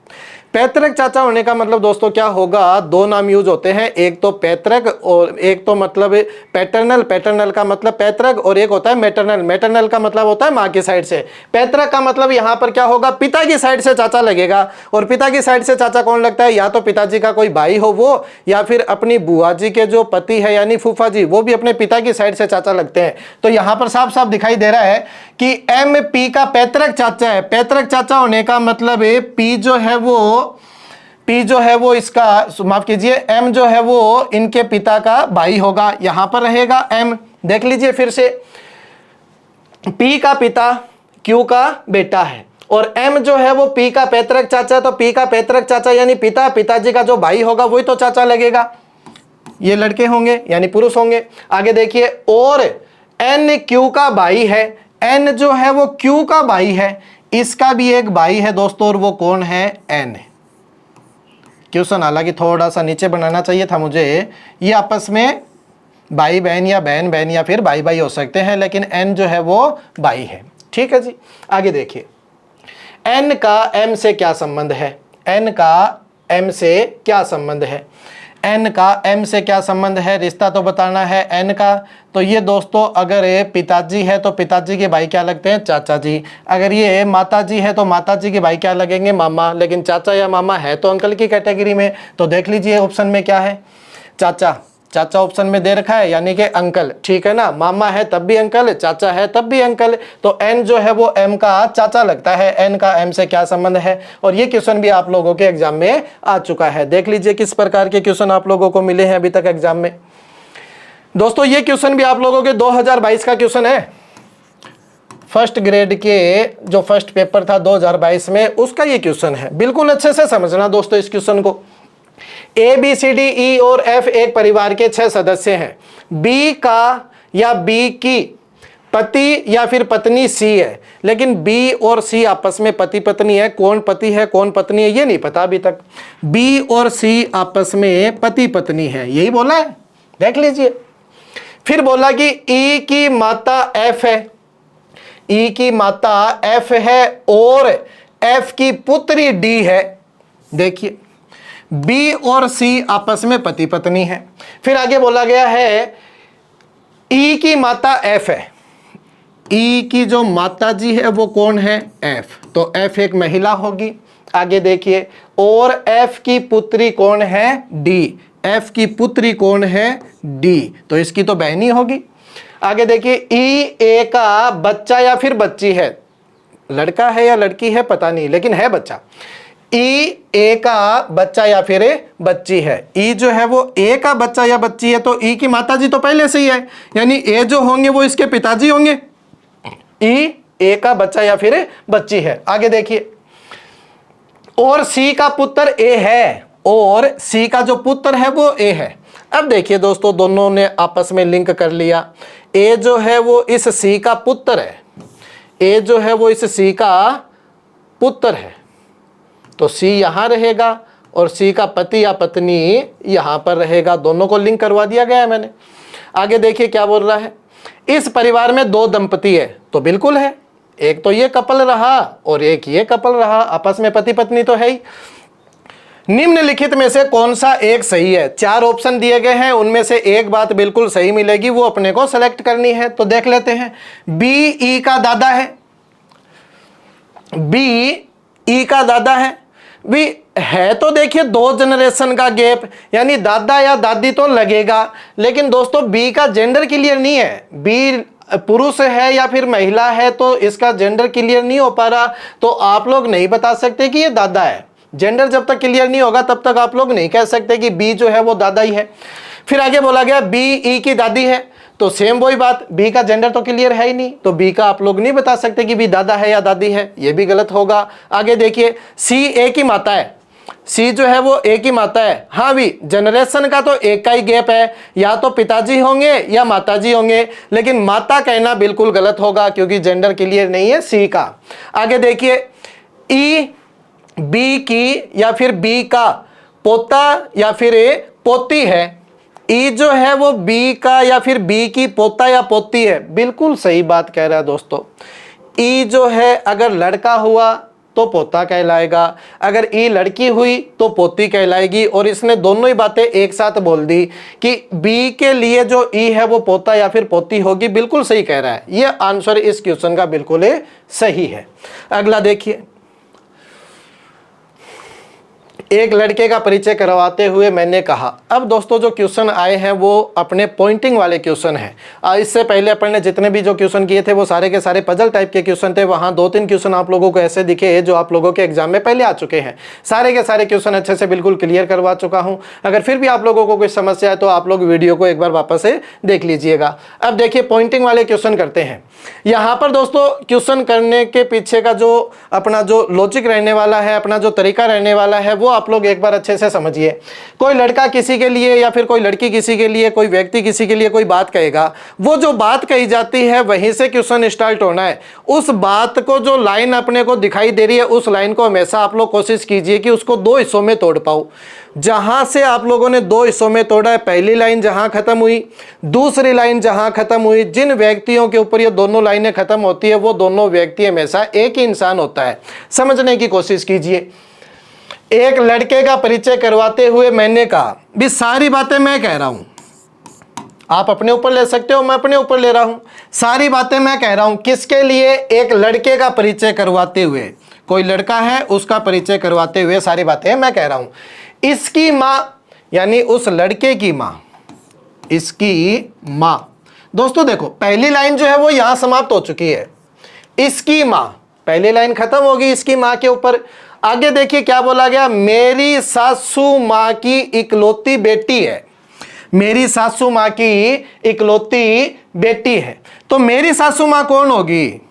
पैतृक चाचा होने का मतलब दोस्तों क्या होगा, दो नाम यूज होते हैं, एक तो पैतृक और एक तो मतलब पैटर्नल। पैटर्नल का मतलब पैतृक और एक होता है मैटरनल। मैटरनल का मतलब होता है माँ की साइड से। पैतृक का मतलब यहाँ पर क्या होगा, पिता की साइड से चाचा लगेगा। और पिता की साइड से चाचा कौन लगता है, या तो पिताजी का कोई भाई हो वो, या फिर अपनी बुआ जी के जो पति है यानी फूफा जी, वो भी अपने पिता की साइड से चाचा लगते हैं। तो यहाँ पर साफ साफ दिखाई दे रहा है कि MP का पैतृक चाचा है। पैतृक चाचा होने का मतलब P जो है वो इसका, माफ कीजिए, M जो है वो इनके पिता का भाई होगा, यहां पर रहेगा M। देख लीजिए फिर से, P का पिता Q का बेटा है और M जो है वो P का पैतृक चाचा। तो P का पैतृक चाचा यानी पिताजी का जो भाई होगा वही तो चाचा लगेगा। ये लड़के होंगे यानी पुरुष होंगे। आगे देखिए, और N Q का भाई है। N जो है वो Q का भाई है, इसका भी एक भाई है दोस्तों, और वो कौन है, N। क्वेश्चन हालांकि थोड़ा सा नीचे बनाना चाहिए था मुझे। ये आपस में भाई बहन या बहन बहन या फिर भाई भाई हो सकते हैं, लेकिन N जो है वो भाई है। ठीक है जी। आगे देखिए, N का M से क्या संबंध है। N का M से क्या संबंध है। N का M से क्या संबंध है, रिश्ता तो बताना है N का। तो ये दोस्तों अगर ये पिताजी है तो पिताजी के भाई क्या लगते हैं, चाचा जी। अगर ये माताजी है तो माताजी के भाई क्या लगेंगे, मामा। लेकिन चाचा या मामा है तो अंकल की कैटेगरी में। तो देख लीजिए ऑप्शन में क्या है, चाचा। चाचा ऑप्शन में दे रखा है यानी कि अंकल, ठीक है ना। मामा है तब भी अंकल, चाचा है तब भी अंकल। तो N जो है वो M का चाचा लगता है। N का M से क्या संबंध है, और ये क्वेश्चन भी आप लोगों के एग्जाम में आ चुका है। देख लीजिए किस प्रकार के क्वेश्चन आप लोगों को मिले हैं अभी तक एग्जाम में। दोस्तों ये क्वेश्चन भी आप लोगों के 2022 का क्वेश्चन है। फर्स्ट ग्रेड के जो फर्स्ट पेपर था 2022 में, उसका ये क्वेश्चन है। बिल्कुल अच्छे से समझना दोस्तों इस क्वेश्चन को। ABCDE और F एक परिवार के 6 सदस्य हैं। B का या B की पति या फिर पत्नी C है, लेकिन B और C आपस में पति पत्नी है। कौन पति है कौन पत्नी है ये नहीं पता अभी तक। B और C आपस में पति पत्नी है, यही बोला है, देख लीजिए। फिर बोला कि E की माता F है, E की माता F है और F की पुत्री D है। देखिए B और C आपस में पति पत्नी है। फिर आगे बोला गया है E की माता F है, E की जो माता जी है वो कौन है, F। तो F एक महिला होगी। आगे देखिए, और F की पुत्री कौन है, D। F की पुत्री कौन है, D। तो इसकी तो बहनी होगी। आगे देखिए, E A का बच्चा या फिर बच्ची है, लड़का है या लड़की है पता नहीं, लेकिन है बच्चा। E A का बच्चा या फिर बच्ची है। E जो है वो A का बच्चा या बच्ची है, तो E की माताजी तो पहले से ही है, यानी A जो होंगे वो इसके पिताजी होंगे। E A का बच्चा या फिर बच्ची है। आगे देखिए, और C का पुत्र A है, और C का जो पुत्र है वो A है। अब देखिए दोस्तों, दोनों ने आपस में लिंक कर लिया। A जो है वो इस C का पुत्र है, A जो है वो इस C का पुत्र है, तो C यहाँ रहेगा और C का पति या पत्नी यहाँ पर रहेगा। दोनों को लिंक करवा दिया गया है मैंने। आगे देखिए क्या बोल रहा है, इस परिवार में 2 दंपति है, तो बिल्कुल है। एक तो ये कपल रहा और एक ये कपल रहा, आपस में पति पत्नी तो है ही। निम्नलिखित में से कौन सा एक सही है। 4 ऑप्शन दिए गए हैं, उनमें से एक बात बिल्कुल सही मिलेगी, वो अपने को सेलेक्ट करनी है। तो देख लेते हैं। B E का दादा है, B E का दादा है भी है, तो देखिए 2 जनरेशन का गैप, यानी दादा या दादी तो लगेगा। लेकिन दोस्तों B का जेंडर क्लियर नहीं है, B पुरुष है या फिर महिला है, तो इसका जेंडर क्लियर नहीं हो पा रहा। तो आप लोग नहीं बता सकते कि ये दादा है। जेंडर जब तक क्लियर नहीं होगा तब तक आप लोग नहीं कह सकते कि B जो है वो दादा ही है। फिर आगे बोला गया B E की दादी है, तो सेम वही बात, B का जेंडर तो क्लियर है ही नहीं, तो B का आप लोग नहीं बता सकते कि B दादा है या दादी है, ये भी गलत होगा। आगे देखिए, C A की माता है, C जो है वो A की माता है। हाँ भी, जनरेशन का तो एक का ही गैप है, या तो पिताजी होंगे या माताजी होंगे, लेकिन माता कहना बिल्कुल गलत होगा क्योंकि जेंडर क्लियर नहीं है C का। आगे देखिए, E B की या फिर B का पोता या फिर पोती है, ई जो है वो बी का या फिर बी की पोता या पोती है। बिल्कुल सही बात कह रहा है दोस्तों। ई जो है अगर लड़का हुआ तो पोता कहलाएगा, अगर ई लड़की हुई तो पोती कहलाएगी। और इसने दोनों ही बातें एक साथ बोल दी कि बी के लिए जो ई है वो पोता या फिर पोती होगी। बिल्कुल सही कह रहा है। ये आंसर इस क्वेश्चन का बिल्कुल सही है। अगला देखिए, एक लड़के का परिचय करवाते हुए मैंने कहा। अब दोस्तों जो क्वेश्चन आए हैं वो अपने पॉइंटिंग वाले क्वेश्चन हैं। इससे पहले अपन ने जितने भी जो क्वेश्चन किए थे वो सारे के सारे पजल टाइप के क्वेश्चन थे। वहाँ 2-3 क्वेश्चन आप लोगों को ऐसे दिखे जो आप लोगों के एग्जाम में पहले आ चुके हैं। सारे के सारे क्वेश्चन अच्छे से बिल्कुल क्लियर करवा चुका हूँ। अगर फिर भी आप लोगों को कोई समस्या है तो आप लोग वीडियो को एक बार वापस से देख लीजिएगा। अब देखिए पॉइंटिंग वाले क्वेश्चन करते हैं। यहाँ पर दोस्तों क्वेश्चन करने के पीछे का जो अपना जो लॉजिक रहने वाला है, अपना जो तरीका रहने वाला है, वो आप लोग एक बार अच्छे से समझिए। कोई लड़का किसी के लिए या फिर कोई लड़की किसी के लिए, कोई व्यक्ति किसी के लिए कोई बात कहेगा, वो जो बात कही जाती है वहीं से क्वेश्चन स्टार्ट होना है। उस बात को जो लाइन अपने को दिखाई दे रही है उस लाइन को हमेशा आप लोग कोशिश कीजिए कि उसको 2 हिस्सों में तोड़ पाओ। जहां से आप लोगों ने 2 हिस्सों में तोड़ा है, पहली लाइन जहां खत्म हुई, दूसरी लाइन जहां खत्म हुई, जिन व्यक्तियों के ऊपर ये दोनों लाइनें खत्म होती है वो दोनों व्यक्ति हमेशा एक ही इंसान होता है। समझने की कोशिश कीजिए। एक लड़के का परिचय करवाते हुए मैंने कहा, भी सारी बातें मैं कह रहा हूं, आप अपने ऊपर ले सकते हो, मैं अपने ऊपर ले रहा हूं। सारी बातें मैं कह रहा हूं किसके लिए? एक लड़के का परिचय करवाते हुए। कोई लड़का है उसका परिचय करवाते हुए सारी बातें मैं कह रहा हूं। इसकी मां यानी उस लड़के की मां, इसकी मां। दोस्तों देखो पहली लाइन जो है वो यहां समाप्त हो चुकी है। इसकी मां, पहली लाइन खत्म होगी इसकी मां के ऊपर। आगे देखिए क्या बोला गया, मेरी सासू मां की इकलौती बेटी है। मेरी सासू मां की इकलौती बेटी है। तो मेरी सासू मां कौन होगी?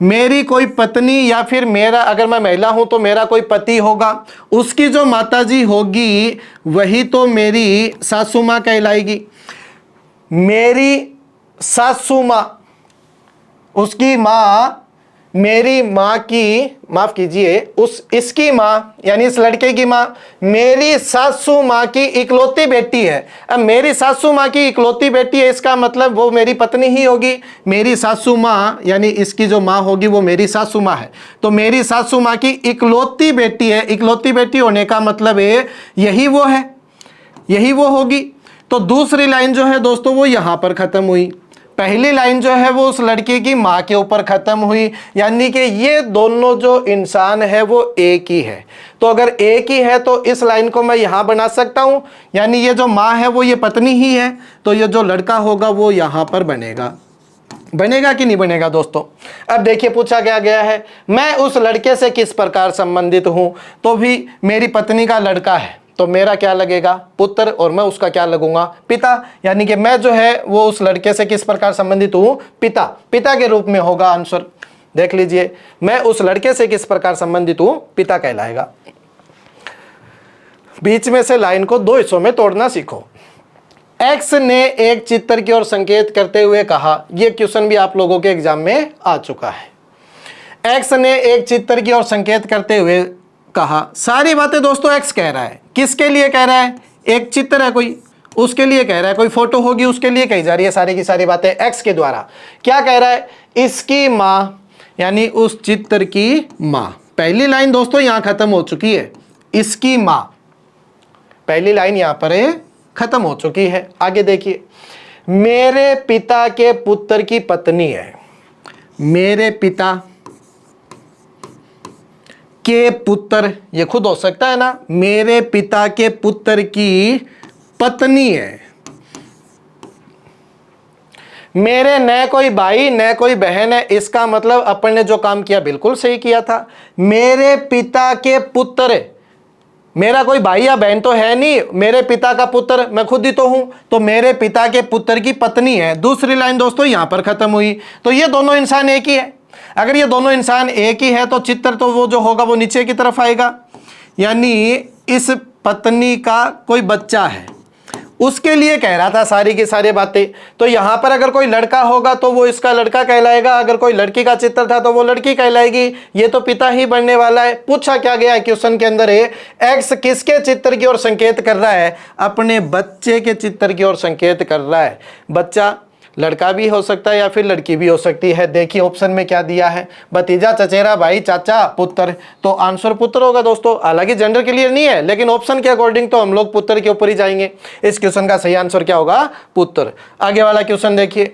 मेरी कोई पत्नी या फिर मेरा, अगर मैं महिला हूं तो मेरा कोई पति होगा। उसकी जो माताजी होगी वही तो मेरी सासू मां कहलाएगी। मेरी सासू मां, उसकी मां, मेरी मां की, माफ कीजिए, उस इसकी मां यानी इस लड़के की मां मेरी सासू मां की इकलौती बेटी है। अब मेरी सासू मां की इकलौती बेटी है, इसका मतलब वो मेरी पत्नी ही होगी। मेरी सासू मां यानी इसकी जो मां होगी वो मेरी सासू मां है। तो मेरी सासू मां की इकलौती बेटी है। इकलौती बेटी होने का मतलब है यही वो है, यही वो होगी। तो दूसरी लाइन जो है दोस्तों वो यहां पर खत्म हुई। पहली लाइन जो है वो उस लड़के की मां के ऊपर खत्म हुई। यानी कि ये दोनों जो इंसान है वो एक ही है। तो अगर एक ही है तो इस लाइन को मैं यहां बना सकता हूं, यानी ये जो मां है वो ये पत्नी ही है। तो ये जो लड़का होगा वो यहां पर बनेगा। बनेगा कि नहीं बनेगा दोस्तों? अब देखिए पूछा गया है मैं उस लड़के से किस प्रकार संबंधित हूं। तो भी मेरी पत्नी का लड़का है तो मेरा क्या लगेगा? पुत्र। और मैं उसका क्या लगूंगा? पिता। यानी कि मैं जो है वो उस लड़के से किस प्रकार संबंधित हूं? पिता। पिता के रूप में होगा आंसर। देख लीजिए, मैं उस लड़के से किस प्रकार संबंधित हूं? पिता कहलाएगा। बीच में से लाइन को 2 हिस्सों में तोड़ना सीखो। एक्स ने एक चित्र की ओर संकेत करते हुए कहा। यह क्वेश्चन भी आप लोगों के एग्जाम में आ चुका है। एक्स ने एक चित्र की ओर संकेत करते हुए कहा। सारी बातें दोस्तों एक्स कह रहा है। किसके लिए कह रहा है? एक चित्र है कोई, उसके लिए कह रहा है। कोई फोटो होगी उसके लिए कही जा रही है सारी की सारी बातें एक्स के द्वारा। क्या कह रहा है? इसकी मां यानी उस चित्र की मां। पहली लाइन दोस्तों यहां खत्म हो चुकी है। इसकी मां, पहली लाइन यहां पर खत्म हो चुकी है। आगे देखिए, मेरे पिता के पुत्र की पत्नी है। मेरे पिता के पुत्र, ये खुद हो सकता है ना, मेरे पिता के पुत्र की पत्नी है। मेरे न कोई भाई न कोई बहन है। इसका मतलब अपन ने जो काम किया बिल्कुल सही किया था। मेरे पिता के पुत्र, मेरा कोई भाई या बहन तो है नहीं, मेरे पिता का पुत्र मैं खुद ही तो हूं। तो मेरे पिता के पुत्र की पत्नी है। दूसरी लाइन दोस्तों यहां पर खत्म हुई। तो ये दोनों इंसान एक ही है। अगर ये दोनों इंसान एक ही है तो चित्र तो वो जो होगा वो नीचे की तरफ आएगा। यानी इस पत्नी का कोई बच्चा है, उसके लिए कह रहा था सारी की सारी बातें। तो यहां पर अगर कोई लड़का होगा तो वो इसका लड़का कहलाएगा, अगर कोई लड़की का चित्र था तो वो लड़की कहलाएगी। ये तो पिता ही बनने वाला है। पूछा क्या गया है क्वेश्चन के अंदर है, एक्स किसके चित्र की ओर संकेत कर रहा है? अपने बच्चे के चित्र की ओर संकेत कर रहा है। बच्चा लड़का भी हो सकता है या फिर लड़की भी हो सकती है। देखिए ऑप्शन में क्या दिया है, भतीजा, चचेरा, भाई, चाचा, पुत्र। तो आंसर पुत्र होगा दोस्तों। हालांकि जेंडर क्लियर नहीं है, लेकिन ऑप्शन के अकॉर्डिंग तो हम लोग पुत्र के ऊपर ही जाएंगे। इस क्वेश्चन का सही आंसर क्या होगा? पुत्र। आगे वाला क्वेश्चन देखिए,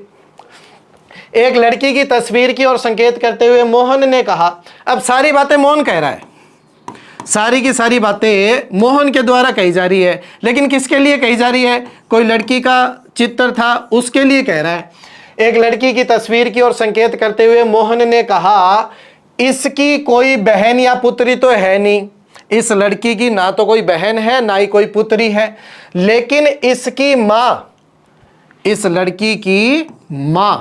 एक लड़की की तस्वीर की ओर संकेत करते हुए मोहन ने कहा। अब सारी बातें मोहन कह रहा है, सारी की सारी बातें मोहन के द्वारा कही जा रही है, लेकिन किसके लिए कही जा रही है? कोई लड़की का चित्र था उसके लिए कह रहा है। एक लड़की की तस्वीर की ओर संकेत करते हुए मोहन ने कहा, इसकी कोई बहन या पुत्री तो है नहीं। इस लड़की की ना तो कोई बहन है ना ही कोई पुत्री है, लेकिन इसकी मां, इस लड़की की मां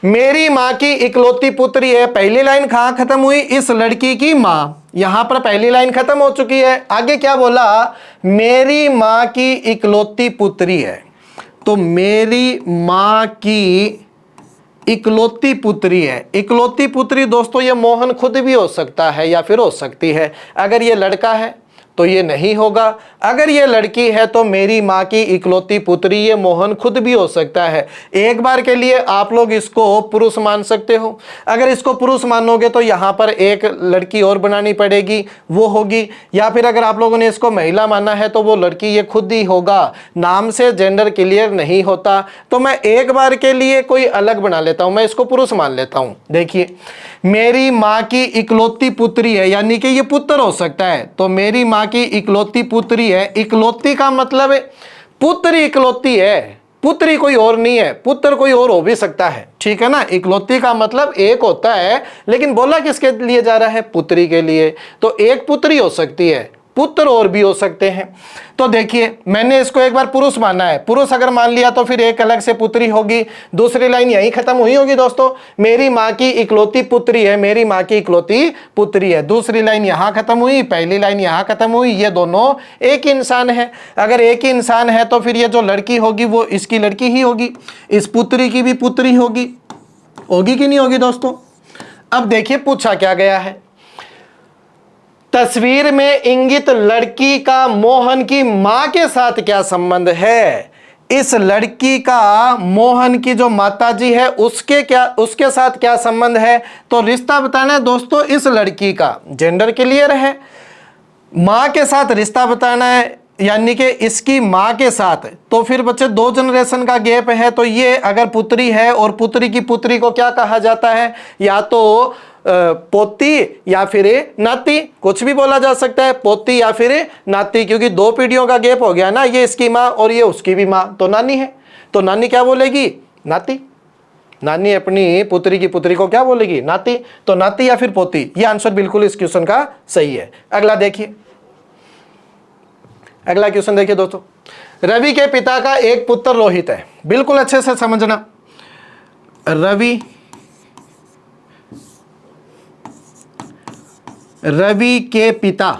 मेरी मां की इकलौती पुत्री है। पहली लाइन कहां खत्म हुई? इस लड़की की मां। यहां पर पहली लाइन खत्म हो चुकी है। आगे क्या बोला? मेरी मां की इकलौती पुत्री है। तो मेरी मां की इकलौती पुत्री है। इकलौती पुत्री दोस्तों ये मोहन खुद भी हो सकता है या फिर हो सकती है। अगर ये लड़का है तो ये नहीं होगा, अगर ये लड़की है तो मेरी माँ की इकलौती पुत्री, ये मोहन खुद भी हो सकता है। एक बार के लिए आप लोग इसको पुरुष मान सकते हो। अगर इसको पुरुष मानोगे तो यहाँ पर एक लड़की और बनानी पड़ेगी, वो होगी। या फिर अगर आप लोगों ने इसको महिला माना है तो वो लड़की ये खुद ही होगा। नाम से जेंडर क्लियर नहीं होता, तो मैं एक बार के लिए कोई अलग बना लेता हूँ, मैं इसको पुरुष मान लेता हूँ। देखिए, मेरी माँ की इकलौती पुत्री है, यानी कि ये पुत्र हो सकता है। तो मेरी माँ की इकलौती पुत्री है। इकलौती का मतलब है पुत्री इकलौती है, पुत्री कोई और नहीं है। पुत्र कोई और हो भी सकता है, ठीक है ना। इकलौती का मतलब एक होता है, लेकिन बोला किसके लिए जा रहा है? पुत्री के लिए। तो एक पुत्री हो सकती है, पुत्र और भी हो सकते हैं। तो देखिए, मैंने इसको एक बार पुरुष माना है। पुरुष अगर मान लिया तो फिर एक अलग से पुत्री होगी। दूसरी लाइन यहीं खत्म हुई होगी दोस्तों, मेरी माँ की इकलौती पुत्री है, मेरी माँ की इकलौती पुत्री है। दूसरी लाइन यहाँ खत्म हुई, पहली लाइन यहाँ खत्म हुई। ये दोनों एक ही इंसान है। अगर एक ही इंसान है तो फिर ये जो लड़की होगी वो इसकी लड़की ही होगी, इस पुत्री की भी पुत्री होगी। होगी कि नहीं होगी दोस्तों? अब देखिए पूछा क्या गया है, तस्वीर में इंगित लड़की का मोहन की मां के साथ क्या संबंध है? इस लड़की का मोहन की जो माताजी है उसके साथ क्या संबंध है? तो रिश्ता बताना है दोस्तों इस लड़की का। जेंडर क्लियर है, मां के साथ रिश्ता बताना है, यानी कि इसकी मां के साथ। तो फिर बच्चे 2 जनरेशन का गैप है। तो ये अगर पुत्री है और पुत्री की पुत्री को क्या कहा जाता है? या तो पोती या फिर नाती, कुछ भी बोला जा सकता है, पोती या फिर नाती, क्योंकि 2 पीढ़ियों का गैप हो गया ना। ये इसकी माँ और ये उसकी भी माँ, तो नानी है। तो नानी क्या बोलेगी? नाती। नानी अपनी पुत्री की पुत्री को क्या बोलेगी? नाती। तो नाती या फिर पोती, ये आंसर बिल्कुल इस क्वेश्चन का सही है। अगला देखिए, अगला क्वेश्चन देखिए दोस्तों, रवि के पिता का एक पुत्र रोहित है। बिल्कुल अच्छे से समझना, रवि के पिता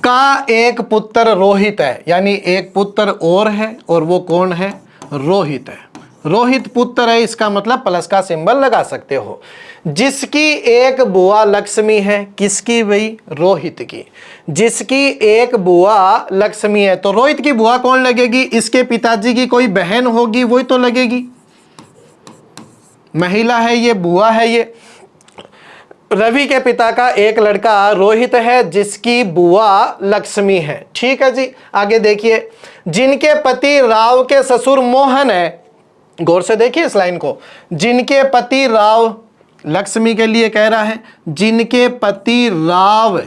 का एक पुत्र रोहित है, यानी एक पुत्र और है, और वो कौन है? रोहित है। रोहित पुत्र है, इसका मतलब प्लस का सिंबल लगा सकते हो। जिसकी एक बुआ लक्ष्मी है, किसकी भाई? रोहित की। जिसकी एक बुआ लक्ष्मी है, तो रोहित की बुआ कौन लगेगी? इसके पिताजी की कोई बहन होगी, वही तो लगेगी। महिला है ये, बुआ है ये। रवि के पिता का एक लड़का रोहित है जिसकी बुआ लक्ष्मी है। ठीक है जी, आगे देखिए, जिनके पति राव के ससुर मोहन है। गौर से देखिए इस लाइन को, जिनके पति राव, लक्ष्मी के लिए कह रहा है, जिनके पति राव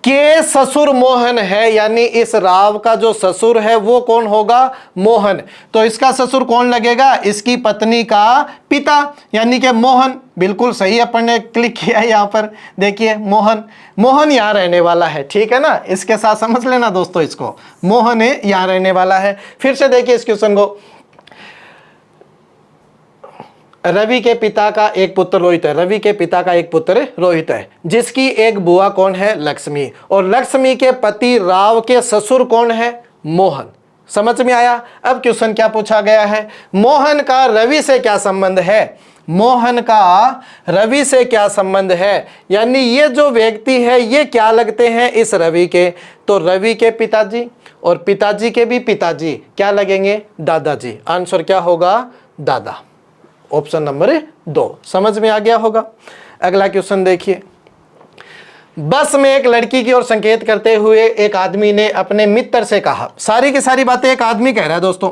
के ससुर मोहन है, यानी इस राव का जो ससुर है वो कौन होगा? मोहन। तो इसका ससुर कौन लगेगा? इसकी पत्नी का पिता, यानी कि मोहन। बिल्कुल सही अपन ने क्लिक किया है यहाँ पर। देखिए मोहन, मोहन यहाँ रहने वाला है, ठीक है ना। इसके साथ समझ लेना दोस्तों इसको, मोहन यहाँ रहने वाला है। फिर से देखिए इस क्वेश्चन को, रवि के पिता का एक पुत्र रोहित है, रवि के पिता का एक पुत्र रोहित है, जिसकी एक बुआ कौन है, लक्ष्मी, और लक्ष्मी के पति राव के ससुर कौन है, मोहन। समझ में आया। अब क्वेश्चन क्या पूछा गया है, मोहन का रवि से क्या संबंध है, मोहन का रवि से क्या संबंध है, यानी ये जो व्यक्ति है ये क्या लगते हैं इस रवि के, तो रवि के पिताजी और पिताजी के भी पिताजी क्या लगेंगे, दादाजी। आंसर क्या होगा, दादा। ऑप्शन नंबर 2 समझ में आ गया होगा। अगला क्वेश्चन देखिए, बस में एक लड़की की ओर संकेत करते हुए एक आदमी ने अपने मित्र से कहा। सारी की सारी बातें एक आदमी कह रहा है दोस्तों,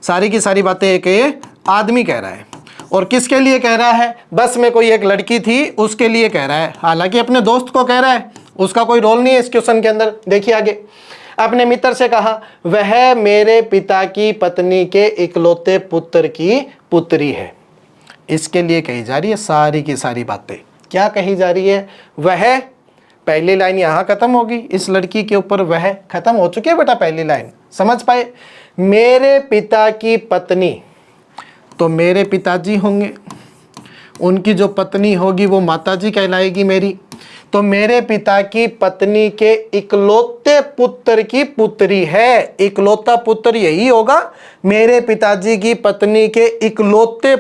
सारी की सारी बातें एक आदमी कह रहा है, और किसके लिए कह रहा है, बस में कोई एक लड़की थी उसके लिए कह रहा है, हालांकि अपने दोस्त को कह रहा है, उसका कोई रोल नहीं है इस क्वेश्चन के अंदर। देखिए आगे, अपने मित्र से कहा, वह मेरे पिता की पत्नी के इकलौते पुत्र की पुत्री है। इसके लिए कही जा रही है सारी की सारी बातें। क्या कही जा रही है, वह, पहली लाइन यहां खत्म होगी, इस लड़की के ऊपर वह खत्म हो चुकी है बेटा, पहली लाइन समझ पाए। मेरे पिता की पत्नी, तो मेरे पिताजी होंगे, उनकी जो पत्नी होगी वो माताजी कहलाएगी मेरी, तो मेरे पिता की पत्नी के इकलौते पुत्र की पुत्री है। इकलौता पुत्र यही होगा, मेरे पिताजी की पत्नी के इकलौते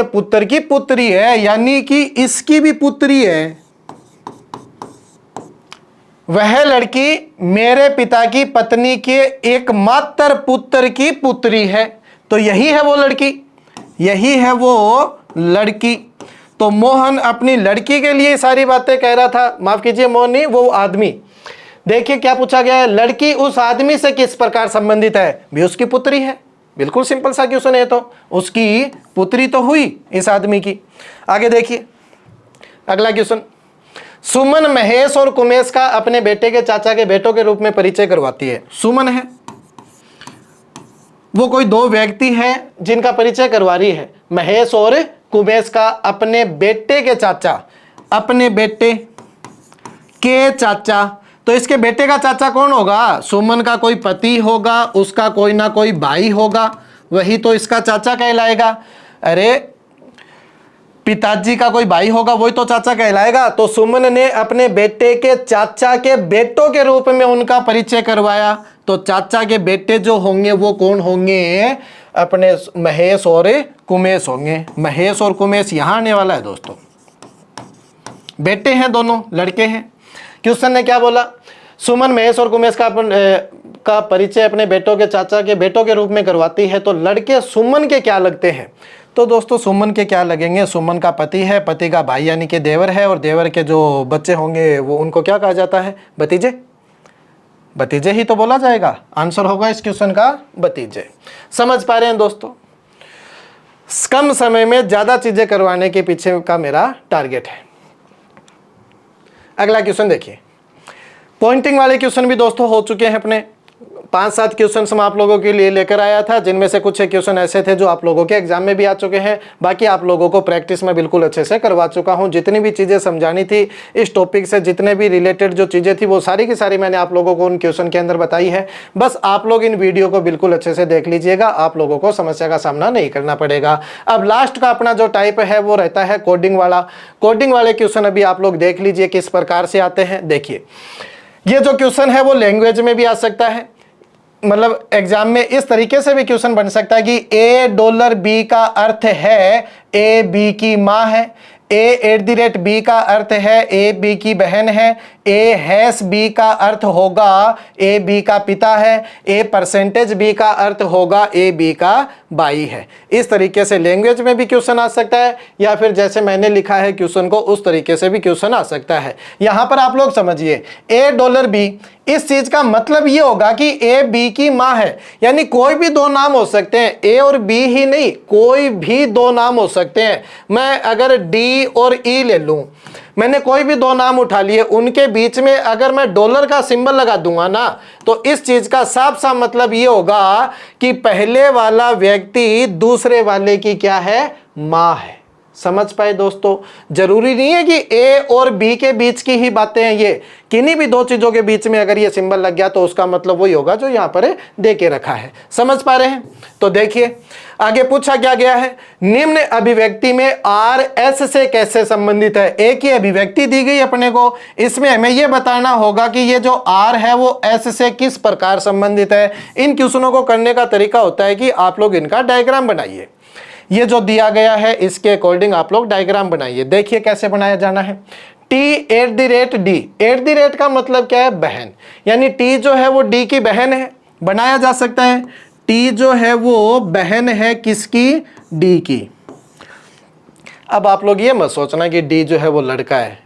पुत्र की पुत्री है, यानी कि इसकी भी पुत्री है। वह लड़की मेरे पिता की पत्नी के एकमात्र पुत्र की पुत्री है, तो यही है वो लड़की, यही है वो लड़की। तो मोहन अपनी लड़की के लिए सारी बातें कह रहा था, माफ कीजिए मोहन नहीं, वो आदमी। देखिए क्या पूछा गया है, लड़की उस आदमी से किस प्रकार संबंधित है, भी उसकी पुत्री है। बिल्कुल सिंपल सा क्वेश्चन है, तो उसकी पुत्री तो हुई इस आदमी की। आगे देखिए अगला क्वेश्चन, सुमन महेश और कुमेश का अपने बेटे के चाचा के बेटों के रूप में परिचय करवाती है। सुमन है वो कोई दो व्यक्ति हैं जिनका परिचय करवा रही है, महेश और कुमेश का अपने बेटे के चाचा, अपने बेटे के चाचा। तो इसके बेटे का चाचा कौन होगा, सुमन का कोई पति होगा, उसका कोई ना कोई भाई होगा, वही तो इसका चाचा कहलाएगा। अरे पिताजी का कोई भाई होगा वही तो चाचा कहलाएगा। तो सुमन ने अपने बेटे के चाचा के बेटों के रूप में उनका परिचय करवाया, तो चाचा के बेटे जो होंगे वो कौन होंगे, अपने महेश और कुमेश होंगे। महेश और कुमेश यहां आने वाला है दोस्तों, बेटे हैं, दोनों लड़के हैं। क्वेश्चन ने क्या बोला, सुमन महेश और कुमेश का परिचय अपने बेटों के चाचा के बेटों के रूप में करवाती है, तो लड़के सुमन के क्या लगते हैं, तो दोस्तों सुमन के क्या लगेंगे, सुमन का पति है, पति का भाई यानी कि देवर है, और देवर के जो बच्चे होंगे वो उनको क्या कहा जाता है, भतीजे। भतीजे ही तो बोला जाएगा, आंसर होगा इस क्वेश्चन का भतीजे। समझ पा रहे हैं दोस्तों, कम समय में ज्यादा चीजें करवाने के पीछे का मेरा टारगेट है। अगला क्वेश्चन देखिए, पॉइंटिंग वाले क्वेश्चन भी दोस्तों हो चुके हैं अपने। 5-7 क्वेश्चन हम आप लोगों के लिए लेकर आया था, जिनमें से कुछ क्वेश्चन ऐसे थे जो आप लोगों के एग्जाम में भी आ चुके हैं, बाकी आप लोगों को प्रैक्टिस में बिल्कुल अच्छे से करवा चुका हूं। जितनी भी चीज़ें समझानी थी इस टॉपिक से, जितने भी रिलेटेड जो चीज़ें थी वो सारी की सारी मैंने आप लोगों को उन क्वेश्चन के अंदर बताई है। बस आप लोग इन वीडियो को बिल्कुल अच्छे से देख लीजिएगा, आप लोगों को समस्या का सामना नहीं करना पड़ेगा। अब लास्ट का अपना जो टाइप है वो रहता है कोडिंग वाला। कोडिंग वाले क्वेश्चन अभी आप लोग देख लीजिए किस प्रकार से आते हैं। देखिए ये जो क्वेश्चन है वो लैंग्वेज में भी आ सकता है, मतलब एग्जाम में इस तरीके से भी क्वेश्चन बन सकता है कि $A का अर्थ है ए बी की माँ है, A@B का अर्थ है ए बी की बहन है, A#B का अर्थ होगा ए बी का पिता है, A% का अर्थ होगा ए बी का भाई है। इस तरीके से लैंग्वेज में भी क्वेश्चन आ सकता है, या फिर जैसे मैंने लिखा है क्वेश्चन को उस तरीके से भी क्वेश्चन आ सकता है। यहां पर आप लोग समझिए $A, इस चीज का मतलब ये होगा कि ए बी की माँ है, यानी कोई भी दो नाम हो सकते हैं, ए और बी ही नहीं, कोई भी दो नाम हो सकते हैं। मैं अगर डी और ई ले लूं, मैंने कोई भी दो नाम उठा लिए, उनके बीच में अगर मैं डॉलर का सिंबल लगा दूंगा ना, तो इस चीज का साफ साफ मतलब ये होगा कि पहले वाला व्यक्ति दूसरे वाले की क्या है, माँ है। समझ पाए दोस्तों? जरूरी नहीं है कि ए और बी के बीच की ही बातें हैं ये, किन्हीं भी दो चीजों के बीच में अगर ये सिंबल लग गया तो उसका मतलब वही होगा जो यहां पर दे के रखा है। समझ पा रहे हैं? तो देखिए आगे पूछा क्या गया है, निम्न अभिव्यक्ति में आर एस से कैसे संबंधित है। एक ही अभिव्यक्ति दी गई अपने को, इसमें हमें यह बताना होगा कि ये जो आर है वो एस से किस प्रकार संबंधित है। इन क्वेश्चनों को करने का तरीका होता है कि आप लोग इनका डायग्राम बनाइए। ये जो दिया गया है इसके अकॉर्डिंग आप लोग डायग्राम बनाइए। देखिए कैसे बनाया जाना है। T@D, एट द रेट का मतलब क्या है, बहन, यानी T जो है वो D की बहन है, बनाया जा सकता है। T जो है वो बहन है किसकी, D की। अब आप लोग ये मत सोचना कि D जो है वो लड़का है,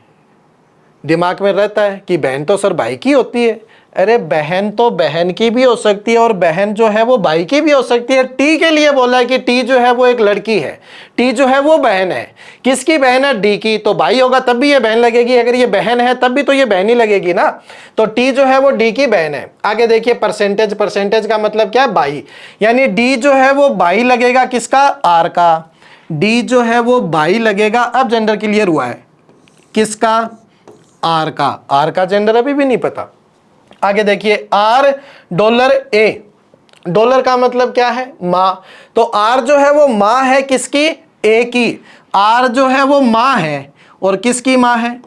दिमाग में रहता है कि बहन तो सर भाई की होती है। अरे बहन तो बहन की भी हो सकती है और बहन जो है वो भाई की भी हो सकती है। टी के लिए बोला है कि टी जो है वो एक लड़की है, टी जो है वो बहन है। किसकी बहन है, डी की। तो भाई होगा तब भी ये बहन लगेगी, अगर ये बहन है तब भी तो ये बहन ही लगेगी ना। तो टी जो है वो डी की बहन है। आगे देखिए परसेंटेज, परसेंटेज का मतलब क्या है, बाई, यानी डी जो है वो बाई लगेगा किसका, आर का। डी जो है वो बाई लगेगा। अब जेंडर क्लियर हुआ है किसका, आर का। आर का जेंडर अभी भी नहीं पता। आगे देखिए $A, डॉलर का मतलब क्या है, माँ। तो आर जो है वो माँ है किसकी, ए की। आर जो है वो माँ है और किसकी माँ है,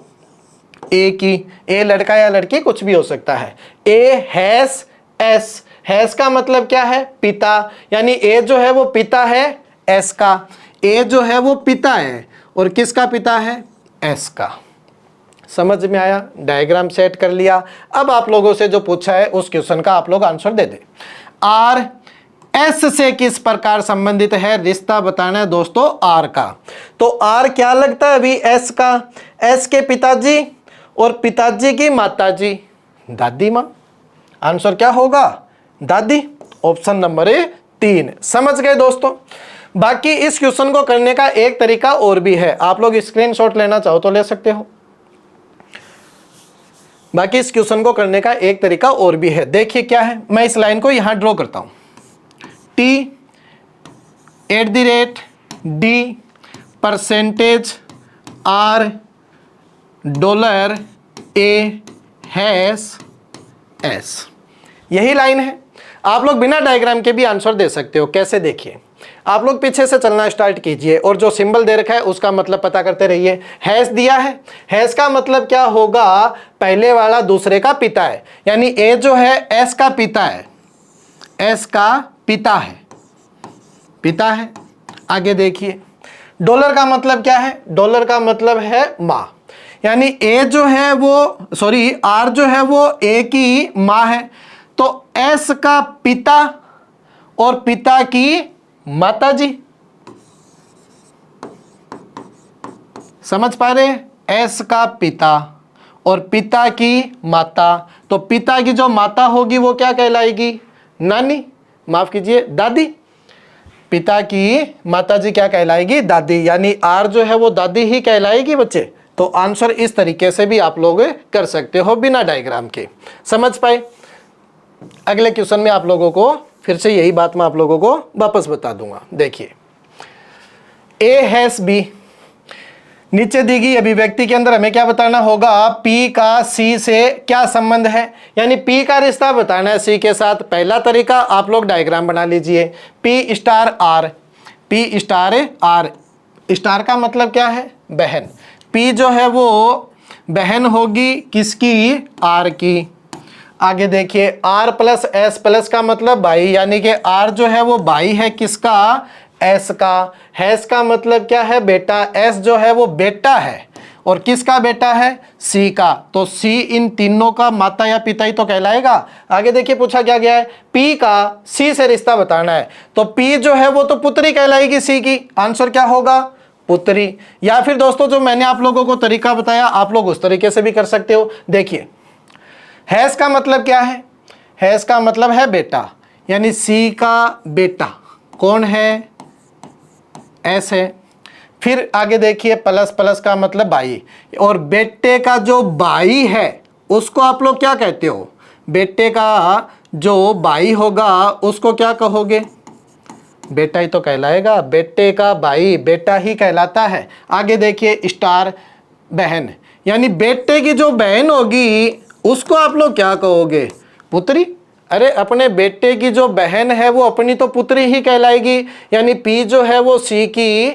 ए की। ए लड़का या लड़की कुछ भी हो सकता है। ए हैस एस, हैस का मतलब क्या है, पिता, यानी ए जो है वो पिता है एस का। ए जो है वो पिता है और किसका पिता है, एस का। समझ में आया? डायग्राम सेट कर लिया। अब आप लोगों से जो पूछा है उस क्वेश्चन का आप लोग आंसर दे दें। आर एस से किस प्रकार संबंधित है, रिश्ता बताना है दोस्तों आर का। तो आर क्या लगता है अभी, एस का। एस के पिताजी और पिताजी की माताजी, दादी माँ। आंसर क्या होगा, दादी। Option number 3। समझ गए दोस्तों? बाकी इस क्वेश्चन को करने का एक तरीका और भी है, आप लोग स्क्रीनशॉट लेना चाहो तो ले सकते हो। बाकी इस क्वेश्चन को करने का एक तरीका और भी है। देखिए क्या है, मैं इस लाइन को यहां ड्रॉ करता हूं। T@D, percentage R, dollar A has S, यही लाइन है। आप लोग बिना डायग्राम के भी आंसर दे सकते हो। कैसे, देखिए आप लोग पीछे से चलना स्टार्ट कीजिए और जो सिंबल दे रखा है उसका मतलब पता करते रहिए। हैश दिया है, हैश का मतलब क्या होगा, पहले वाला दूसरे का पिता है, यानी ए जो है एस का पिता है, एस का पिता है, पिता है। आगे देखिए डॉलर का मतलब क्या है, डॉलर का मतलब है माँ, यानी ए जो है वो सॉरी आर जो है वो ए की माँ है। तो एस का पिता और पिता की माता जी। समझ पा रहे हैं? एस का पिता और पिता की माता। तो पिता की जो माता होगी वो क्या कहलाएगी, नानी, माफ कीजिए दादी। पिता की माता जी क्या कहलाएगी, दादी, यानी आर जो है वो दादी ही कहलाएगी बच्चे। तो आंसर इस तरीके से भी आप लोग कर सकते हो बिना डायग्राम के। समझ पाए? अगले क्वेश्चन में आप लोगों को फिर से यही बात मैं आप लोगों को वापस बता दूंगा। देखिए ए हैस बी, नीचे दी गई अभिव्यक्ति के अंदर हमें क्या बताना होगा, P का C से क्या संबंध है, यानी P का रिश्ता बताना है C के साथ। पहला तरीका आप लोग डायग्राम बना लीजिए। P star R, P star R, star का मतलब क्या है, बहन। P जो है वो बहन होगी किसकी, R की। आगे देखिए R प्लस S प्लस का मतलब भाई, यानी कि R जो है वो भाई है किसका, S का। हैस का मतलब क्या है, बेटा। S जो है वो बेटा है और किसका बेटा है, C का। तो C इन तीनों का माता या पिता ही तो कहलाएगा। आगे देखिए पूछा क्या गया है, P का C से रिश्ता बताना है। तो P जो है वो तो पुत्री कहलाएगी C की। आंसर क्या होगा, पुत्री। या फिर दोस्तों जो मैंने आप लोगों को तरीका बताया आप लोग उस तरीके से भी कर सकते हो। देखिए हैस का मतलब क्या है, हैस का मतलब है बेटा, यानी C का बेटा कौन है, एस है। फिर आगे देखिए प्लस प्लस का मतलब भाई, और बेटे का जो भाई है उसको आप लोग क्या कहते हो, बेटे का जो भाई होगा उसको क्या कहोगे, बेटा ही तो कहलाएगा, बेटे का भाई बेटा ही कहलाता है। आगे देखिए स्टार बहन, यानी बेटे की जो बहन होगी उसको आप लोग क्या कहोगे? पुत्री। अरे अपने बेटे की जो बहन है वो अपनी तो पुत्री ही कहलाएगी, यानी पी जो है वो सी की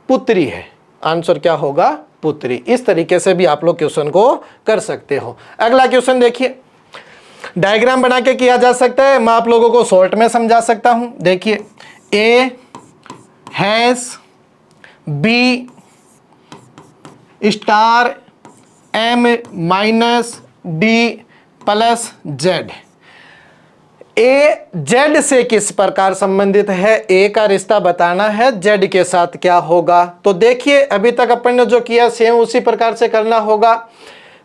पुत्री है। आंसर क्या होगा? पुत्री। इस तरीके से भी आप लोग क्वेश्चन को कर सकते हो। अगला क्वेश्चन देखिए, डायग्राम बना के किया जा सकता है, मैं आप लोगों को शॉर्ट में समझा सकता हूं। देखिए A has B star M minus D plus Z. A Z से किस प्रकार संबंधित है? ए का रिश्ता बताना है, जेड के साथ क्या होगा। तो देखिए अभी तक अपन ने जो किया सेम उसी प्रकार से करना होगा।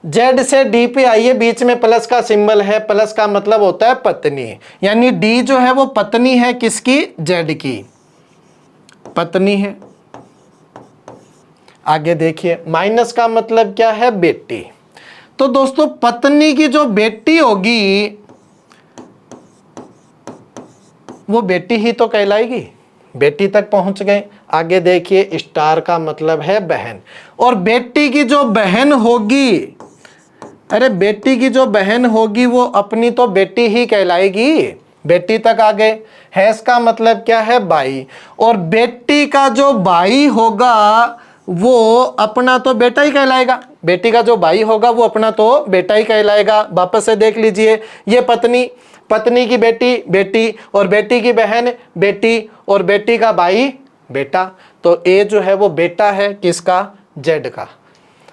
जेड से डी पे आइए, बीच में प्लस का सिंबल है, प्लस का मतलब होता है पत्नी, यानी डी जो है वो पत्नी है किसकी? जेड की पत्नी है। आगे देखिए माइनस का मतलब क्या है? बेटी। तो दोस्तों पत्नी की जो बेटी होगी वो बेटी ही तो कहलाएगी। बेटी तक पहुंच गए। आगे देखिए स्टार का मतलब है बहन, और बेटी की जो बहन होगी, अरे बेटी की जो बहन होगी वो अपनी तो बेटी ही कहलाएगी। बेटी तक आ गए। हैस का मतलब क्या है? भाई, और बेटी का जो भाई होगा वो अपना तो बेटा ही कहलाएगा। बेटी का जो भाई होगा वो अपना तो बेटा ही कहलाएगा। वापस से देख लीजिए, ये पत्नी, पत्नी की बेटी बेटी, और बेटी की बहन बेटी, और बेटी का भाई बेटा। तो ए जो है वो बेटा है किसका? जेड का।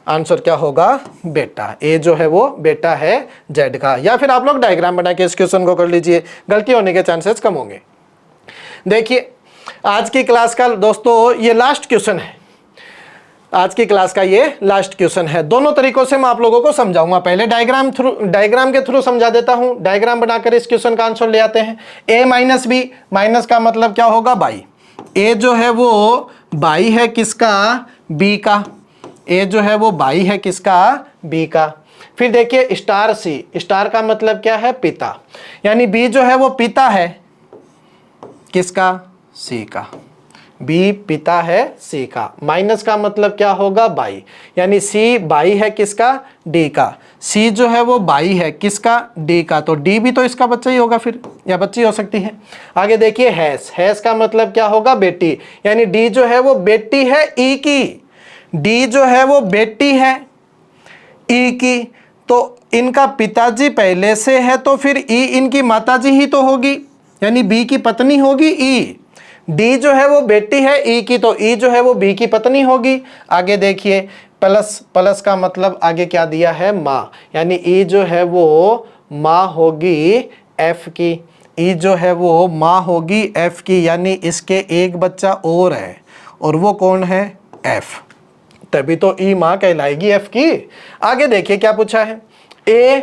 आंसर क्या होगा? बेटा। ए जो है वो बेटा है जेड का। या फिर आप लोग डायग्राम बना के इस क्वेश्चन को कर लीजिए, गलती होने के चांसेस कम होंगे। देखिए आज की क्लास का दोस्तों ये लास्ट क्वेश्चन है। आज की क्लास का ये लास्ट क्वेश्चन है। दोनों तरीकों से मैं आप लोगों को समझाऊंगा। पहले डायग्राम के थ्रू समझा देता हूं। डायग्राम बनाकर इस क्वेश्चन का आंसर ले आते हैं। ए माइनस बी, माइनस का मतलब क्या होगा? बाई। ए जो है वो बाई है किसका? बी का। ए जो है वो बाई है किसका? बी का। फिर देखिए स्टार सी, स्टार का मतलब क्या है? पिता, यानी बी जो है वो पिता है किसका? सी का। बी पिता है सी का। माइनस का मतलब क्या होगा? बाई, यानी सी बाई है किसका? डी का। सी जो है वो बाई है किसका? डी का। तो डी भी तो इसका बच्चा ही होगा फिर, या बच्ची हो सकती है। आगे देखिए हैस, हैस का मतलब क्या होगा? बेटी, यानी डी जो है वो बेटी है ई की। डी जो है वो बेटी है ई की। तो इनका पिताजी पहले से है तो फिर ई इनकी माताजी ही तो होगी, यानी बी की पत्नी होगी ई। डी जो है वो बेटी है ई की, तो ई जो है वो बी की पत्नी होगी। आगे देखिए प्लस, प्लस का मतलब आगे क्या दिया है? माँ, यानी ई जो है वो माँ होगी एफ की। ई जो है वो माँ होगी एफ की, यानी इसके एक बच्चा और है, और वो कौन है? एफ। तभी तो ई माँ कहलाएगी एफ की। आगे देखिए क्या पूछा है? ए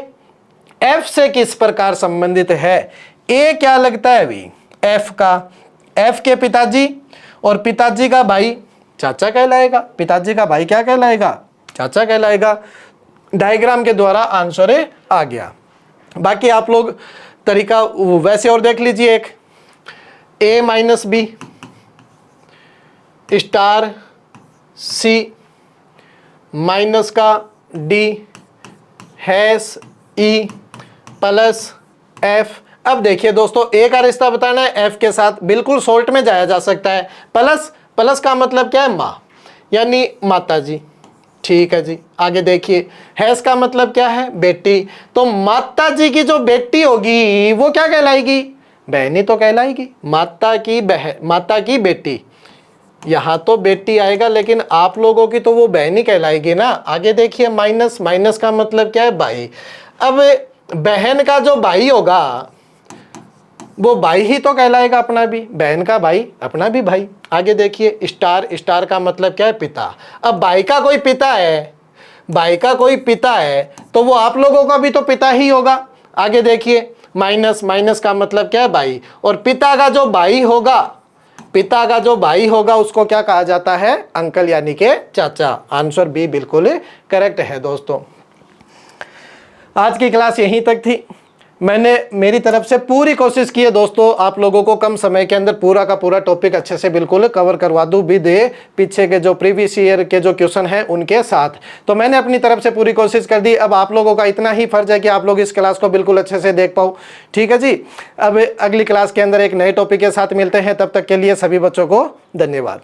एफ से किस प्रकार संबंधित है? ए क्या लगता है अभी? एफ का। एफ के पिताजी, और पिताजी का भाई चाचा कहलाएगा। पिताजी का भाई क्या कहलाएगा? चाचा कहलाएगा। डायग्राम के द्वारा आंसर आ गया। बाकी आप लोग तरीका वैसे और देख लीजिए। एक ए minus B star c minus का D hash E plus F. अब देखिए दोस्तों ए का रिश्ता बताना है एफ के साथ, बिल्कुल शॉर्ट में जाया जा सकता है। प्लस, प्लस का मतलब क्या है? माँ, यानी माताजी। ठीक है जी। आगे देखिए हैश का मतलब क्या है? बेटी। तो माताजी की जो बेटी होगी वो क्या कहलाएगी? बहनी तो कहलाएगी। माता की बहन, माता की बेटी, यहाँ तो बेटी आएगा लेकिन आप लोगों की तो वो बहनी कहलाएगी ना। आगे देखिए माइनस, माइनस का मतलब क्या है? भाई। अब बहन का जो भाई होगा वो भाई ही तो कहलाएगा अपना भी। बहन का भाई अपना भी भाई। आगे देखिए स्टार, स्टार का मतलब क्या है? पिता। अब भाई का कोई पिता है, भाई का कोई पिता है तो वो आप लोगों का भी तो पिता ही होगा। आगे देखिए माइनस, माइनस का मतलब क्या है? भाई। और पिता का जो भाई होगा, पिता का जो भाई होगा उसको क्या कहा जाता है? अंकल, यानी के चाचा। आंसर बी बिल्कुल करेक्ट है दोस्तों। आज की क्लास यहीं तक थी। मैंने मेरी तरफ से पूरी कोशिश की है दोस्तों, आप लोगों को कम समय के अंदर पूरा का पूरा टॉपिक अच्छे से बिल्कुल कवर करवा दूं, भी दे पीछे के जो प्रीवियस ईयर के जो क्वेश्चन हैं उनके साथ। तो मैंने अपनी तरफ से पूरी कोशिश कर दी। अब आप लोगों का इतना ही फर्ज है कि आप लोग इस क्लास को बिल्कुल अच्छे से देख पाओ। ठीक है जी। अब अगली क्लास के अंदर एक नए टॉपिक के साथ मिलते हैं, तब तक के लिए सभी बच्चों को धन्यवाद।